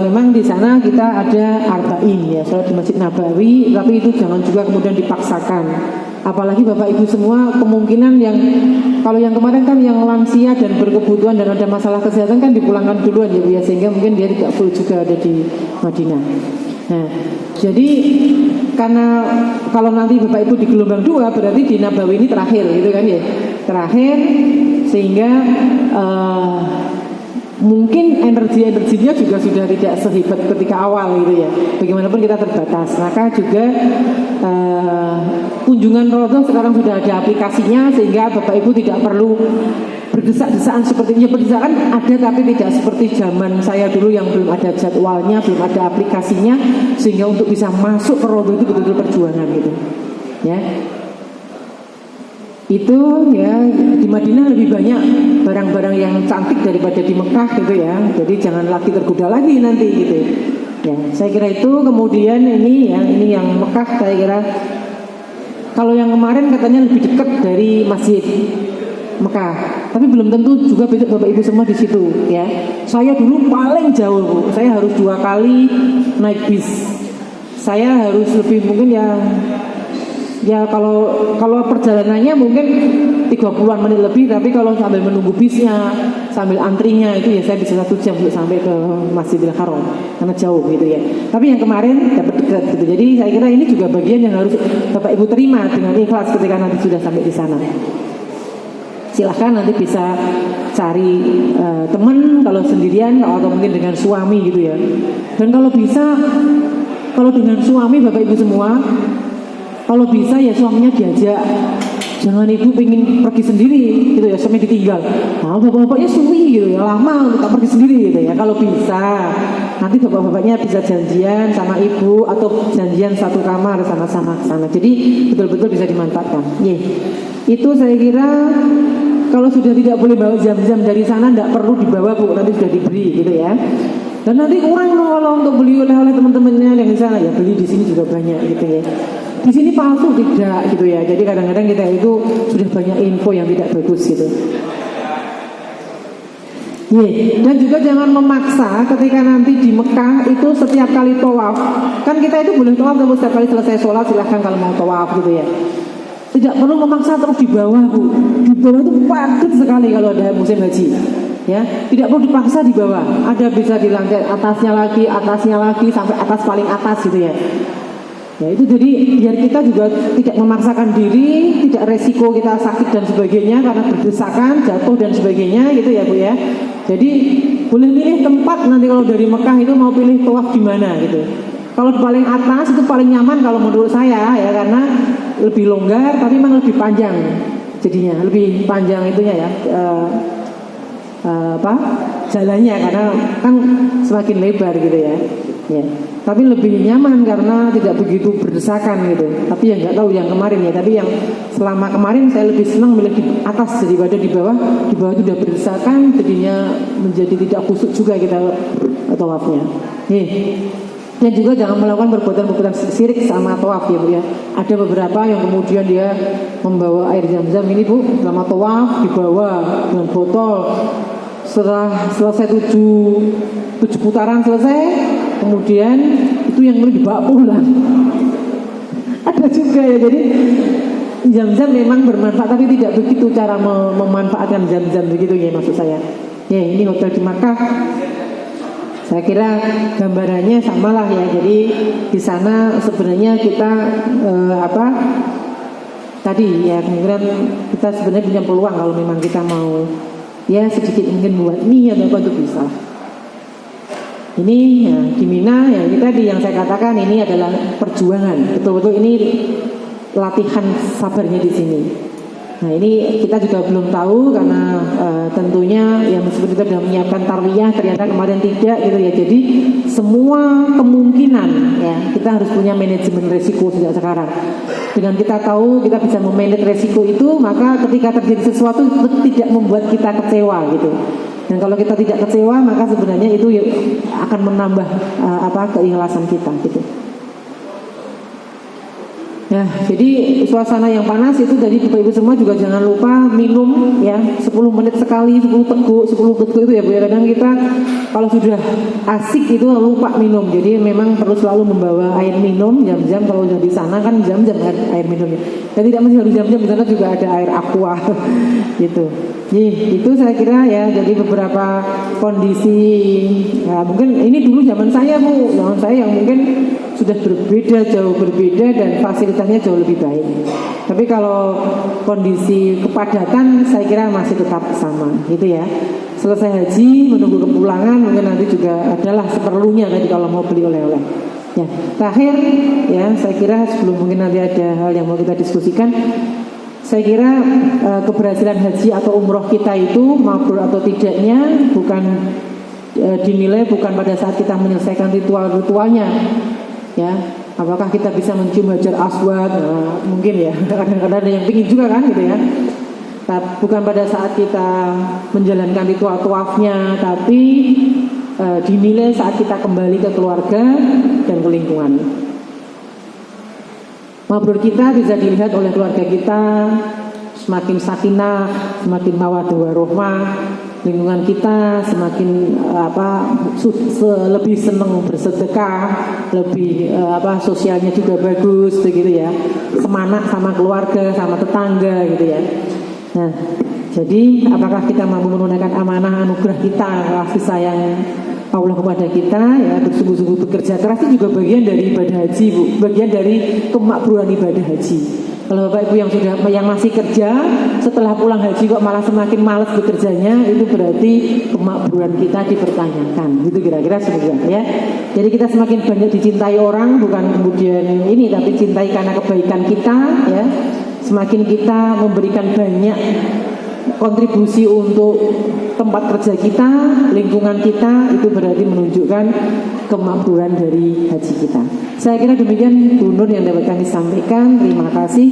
memang di sana kita ada arba'in ya, sholat di Masjid Nabawi, tapi itu jangan juga kemudian dipaksakan. Apalagi Bapak Ibu semua kemungkinan yang kalau yang kemarin kan yang lansia dan berkebutuhan dan ada masalah kesehatan kan dipulangkan duluan ya, sehingga mungkin dia tidak full juga ada di Madinah. Nah, jadi karena kalau nanti Bapak Ibu di gelombang 2 berarti di Nabawi ini terakhir gitu kan ya. Terakhir sehingga mungkin energinya juga sudah tidak sehebat ketika awal gitu ya. Bagaimanapun kita terbatas. Maka juga kunjungan Rodoh sekarang sudah ada aplikasinya sehingga Bapak Ibu tidak perlu berdesak-desakan seperti ini. Berdesakan ada tapi tidak seperti zaman saya dulu yang belum ada jadwalnya, belum ada aplikasinya, sehingga untuk bisa masuk ke Rodoh itu betul-betul perjuangan gitu. Ya. Itu ya di Madinah lebih banyak barang-barang yang cantik daripada di Mekah gitu ya. Jadi jangan lagi tergoda lagi nanti gitu. Ya, saya kira itu. Kemudian ini yang Mekah saya kira kalau yang kemarin katanya lebih dekat dari Masjid Mekah, tapi belum tentu juga besok Bapak Ibu semua di situ ya. Saya dulu paling jauh Bu. Saya harus 2 kali naik bis. Saya harus lebih mungkin ya kalau perjalanannya mungkin 30-an menit lebih, tapi kalau sambil menunggu bisnya, sambil antrinya itu ya saya bisa 1 jam untuk sampai ke Masjidil Haram karena jauh gitu ya. Tapi yang kemarin dapat dekat gitu. Jadi saya kira ini juga bagian yang harus Bapak Ibu terima dengan ikhlas ketika nanti sudah sampai di sana. Silahkan nanti bisa cari teman kalau sendirian atau mungkin dengan suami gitu ya. Dan kalau bisa, kalau dengan suami Bapak Ibu semua, kalau bisa ya suaminya diajak. Jangan ibu pengen pergi sendiri gitu ya, suami ditinggal. Nah bapak-bapaknya suwi gitu ya, lama untuk pergi sendiri gitu ya. Kalau bisa nanti bapak-bapaknya bisa janjian sama ibu atau janjian satu kamar sama-sama ke sana. Jadi betul-betul bisa dimanfaatkan. Itu saya kira kalau sudah tidak boleh bawa jam-jam dari sana, tidak perlu dibawa Bu, nanti sudah diberi gitu ya. Dan nanti kurang kalau untuk beli oleh teman-temannya yang di sana ya, beli di sini juga banyak gitu ya. Di sini palsu tidak gitu ya. Jadi kadang-kadang kita itu sudah banyak info yang tidak bagus gitu. Dan juga jangan memaksa ketika nanti di Mekah itu setiap kali tawaf. Kan kita itu boleh tawaf tapi setiap kali selesai sholat silahkan kalau mau tawaf gitu ya. Tidak perlu memaksa terus di bawah Bu. Di bawah itu padat sekali kalau ada musim haji. Ya, tidak perlu dipaksa di bawah. Ada bisa di lantai atasnya lagi sampai atas paling atas gitu ya. Ya itu jadi biar kita juga tidak memaksakan diri, tidak resiko kita sakit dan sebagainya karena berdesakan, jatuh dan sebagainya gitu ya Bu ya. Jadi boleh milih tempat nanti kalau dari Mekah itu mau pilih tawaf di mana gitu. Kalau di paling atas itu paling nyaman kalau menurut saya ya, karena lebih longgar tapi memang lebih panjang jadinya, lebih panjang itunya ya. Jalannya karena kan semakin lebar gitu ya. Tapi lebih nyaman karena tidak begitu berdesakan gitu. Tapi yang nggak tahu yang kemarin ya. Tapi yang selama kemarin saya lebih senang milih di atas daripada di bawah. Di bawah itu udah berdesakan, jadinya menjadi tidak khusyuk juga kita tawafnya. Dan juga jangan melakukan perbuatan-perbuatan syirik sama tawaf ya Bu ya. Ada beberapa yang kemudian dia membawa air zam-zam ini Bu, selama tawaf dibawa dengan botol. Setelah selesai 7 putaran selesai, kemudian itu yang perlu dibawa pulang. Ada juga ya, jadi Zam-Zam memang bermanfaat, tapi tidak begitu cara memanfaatkan Zam-Zam begitu ya maksud saya. Ya ini hotel di Makkah, saya kira gambarannya samalah ya. Jadi di sana sebenarnya kita tadi ya, kemudian kita sebenarnya punya peluang kalau memang kita mau ya sedikit mungkin buat mie atau apa itu bisa. Ini ya, di Mina ya ini tadi yang saya katakan, ini adalah perjuangan, betul-betul ini latihan sabarnya di sini. Nah ini kita juga belum tahu karena tentunya yang meskipun kita sudah menyiapkan tarwiyah ternyata kemarin tidak gitu ya. Jadi semua kemungkinan ya kita harus punya manajemen resiko sejak sekarang. Dengan kita tahu kita bisa memanage resiko itu, maka ketika terjadi sesuatu tidak membuat kita kecewa gitu. Dan kalau kita tidak kecewa, maka sebenarnya itu akan menambah keikhlasan kita gitu. Nah, jadi suasana yang panas itu dari Bapak Ibu semua juga jangan lupa minum ya 10 menit sekali, 10 teguk itu ya Bu ya. Kadang kita kalau sudah asik itu lupa minum. Jadi memang perlu selalu membawa air minum jam-jam, kalau sudah di sana kan jam-jam air minumnya. Dan tidak mesti harus jam-jam, di sana juga ada air aqua gitu. Itu saya kira ya, jadi beberapa kondisi ya, mungkin ini dulu zaman saya Bu, zaman saya yang mungkin sudah berbeda, jauh berbeda dan fasilitasnya jauh lebih baik. Tapi kalau kondisi kepadatan saya kira masih tetap sama gitu ya. Selesai haji menunggu kepulangan mungkin nanti juga adalah seperlunya tadi kalau mau beli oleh-oleh. Ya, terakhir ya saya kira sebelum mungkin nanti ada hal yang mau kita diskusikan, saya kira keberhasilan haji atau umroh kita itu mabrur atau tidaknya bukan dinilai bukan pada saat kita menyelesaikan ritual-ritualnya. Ya, apakah kita bisa mencium Hajar Aswad? Nah, mungkin ya, kadang-kadang ada yang pingin juga kan gitu ya. Bukan pada saat kita menjalankan ritual tawafnya, tapi dinilai saat kita kembali ke keluarga dan ke lingkungan. Mabrur kita bisa dilihat oleh keluarga kita, semakin sakinah, semakin mawaddah warahmah, lingkungan kita semakin lebih senang bersedekah, lebih sosialnya juga bagus begitu ya, semangat sama keluarga, sama tetangga gitu ya. Nah, jadi apakah kita mampu menunaikan amanah anugerah kita, kasih sayang Allah kepada kita ya, bersungguh-sungguh bekerja keras itu juga bagian dari ibadah haji Bu, bagian dari kemakburan ibadah haji. Kalau Bapak Ibu yang masih kerja setelah pulang haji kok malah semakin malas bekerjanya, itu berarti kemakburan kita dipertanyakan. Itu kira-kira sebenarnya ya. Jadi kita semakin banyak dicintai orang, bukan kemudian ini, tapi cintai karena kebaikan kita ya. Semakin kita memberikan banyak kontribusi untuk tempat kerja kita, lingkungan kita, itu berarti menunjukkan kemakburan dari haji kita. Saya kira demikian Bu Nur yang dapat kami sampaikan. Terima kasih.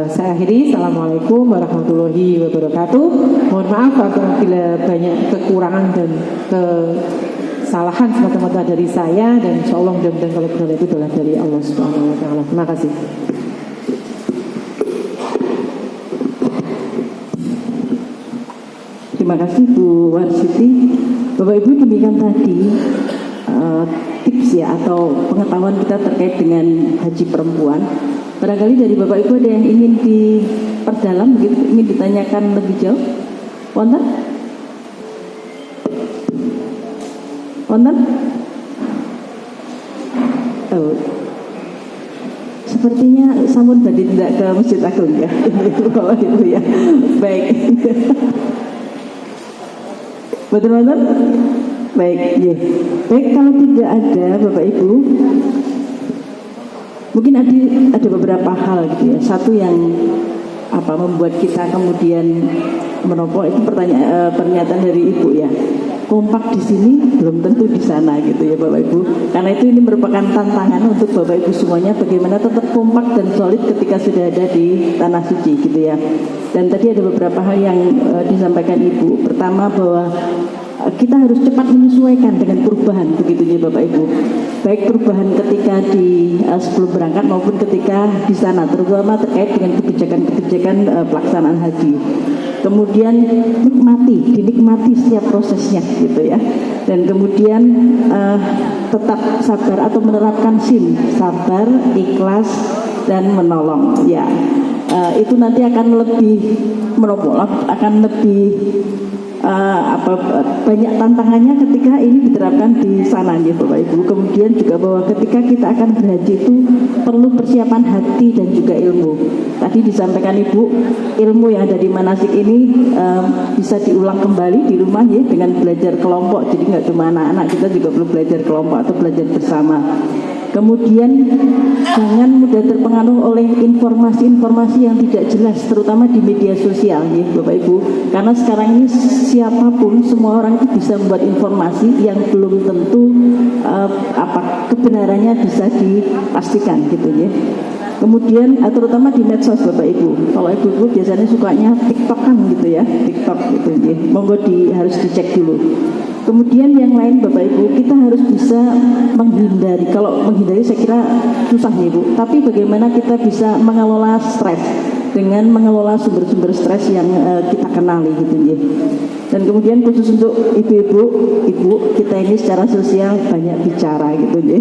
Saya akhiri. Assalamualaikum warahmatullahi wabarakatuh. Mohon maaf apabila banyak kekurangan dan kesalahan semata-mata dari saya, dan insya Allah mudah-mudahan kalau benar itu adalah dari Allah Subhanahu Wa Taala. Terima kasih. Terima kasih Bu Warsiti. Bapak Ibu, demikian tadi tips ya atau pengetahuan kita terkait dengan haji perempuan. Barangkali dari Bapak Ibu ada yang ingin diperdalam, begitu, ingin ditanyakan lebih jauh. Wonten? Wonten? Oh. Sepertinya sampun badhe tidak ke Masjid Agung ya. Bapak Ibu ya. Baik. Betul-betul? Baik, ya. Baik, kalau tidak ada Bapak Ibu, mungkin ada beberapa hal gitu ya. Satu yang membuat kita kemudian menopol itu pernyataan dari Ibu ya. Kompak di sini belum tentu di sana gitu ya Bapak Ibu. Karena itu ini merupakan tantangan untuk Bapak Ibu semuanya, bagaimana tetap kompak dan solid ketika sudah ada di tanah suci gitu ya. Dan tadi ada beberapa hal yang disampaikan Ibu. Pertama bahwa kita harus cepat menyesuaikan dengan perubahan begitu ya Bapak Ibu. Baik perubahan ketika sebelum berangkat maupun ketika di sana, terutama terkait dengan kebijakan pelaksanaan haji. Kemudian dinikmati setiap prosesnya gitu ya. Dan kemudian tetap sabar atau menerapkan SIM, sabar, ikhlas, dan menolong. Ya, itu nanti akan lebih akan lebih banyak tantangannya ketika ini diterapkan di sana ya Bapak Ibu. Kemudian juga bahwa ketika kita akan berhaji itu perlu persiapan hati dan juga ilmu. Tadi disampaikan Ibu, ilmu yang ada di manasik ini bisa diulang kembali di rumah ya dengan belajar kelompok. Jadi nggak cuma anak-anak, kita juga perlu belajar kelompok atau belajar bersama. Kemudian jangan mudah terpengaruh oleh informasi-informasi yang tidak jelas, terutama di media sosial ya Bapak Ibu. Karena sekarang ini siapapun, semua orang itu bisa membuat informasi yang belum tentu kebenarannya bisa dipastikan gitu ya. Kemudian terutama di medsos Bapak Ibu. Kalau ibu-ibu biasanya sukanya TikTokan gitu ya, TikTok gitu ya. Monggo harus dicek dulu. Kemudian yang lain Bapak Ibu, kita harus bisa menghindari. Kalau menghindari saya kira susah ya Bu. Tapi bagaimana kita bisa mengelola stres dengan mengelola sumber-sumber stres yang kita kenali gitu ya. Dan kemudian khusus untuk ibu kita ini secara sosial banyak bicara gitu ya.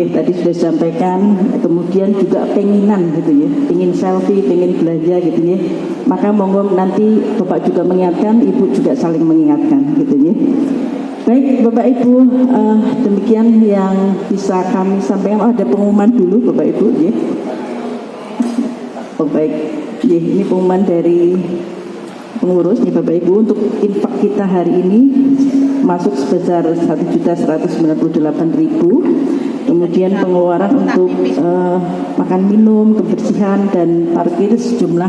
Tadi sudah disampaikan. Kemudian juga penginan gitu ya, ingin selfie, pengen belanja gitu ya. Maka monggo nanti Bapak juga mengingatkan, Ibu juga saling mengingatkan gitu ya. Baik Bapak Ibu, demikian yang bisa kami sampaikan. Ada pengumuman dulu Bapak Ibu ya. Oh baik, ini pengumuman dari pengurus nih Bapak Ibu. Untuk infak kita hari ini masuk sebesar 1.198.000. Kemudian pengeluaran untuk makan minum, kebersihan dan parkir sejumlah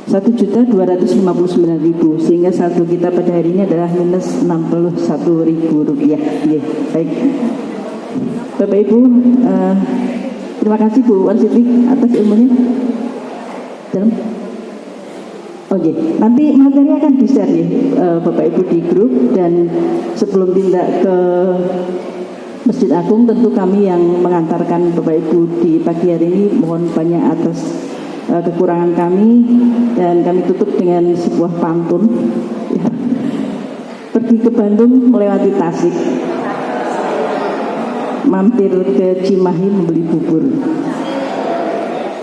1.259.000, sehingga saldo kita pada hari ini adalah minus 61.000 rupiah. Baik Bapak Ibu, terima kasih Bu Wan Siti atas ilmunya. Oke, nanti materi akan di-share ya Bapak Ibu di grup. Dan sebelum tindak ke Masjid Agung, tentu kami yang mengantarkan Bapak Ibu di pagi hari ini mohon banyak atas kekurangan kami, dan kami tutup dengan sebuah pantun ya. Pergi ke Bandung melewati Tasik, mampir ke Cimahi membeli bubur.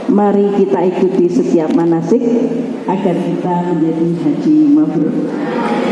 Mari kita ikuti setiap manasik agar kita menjadi haji mabrur.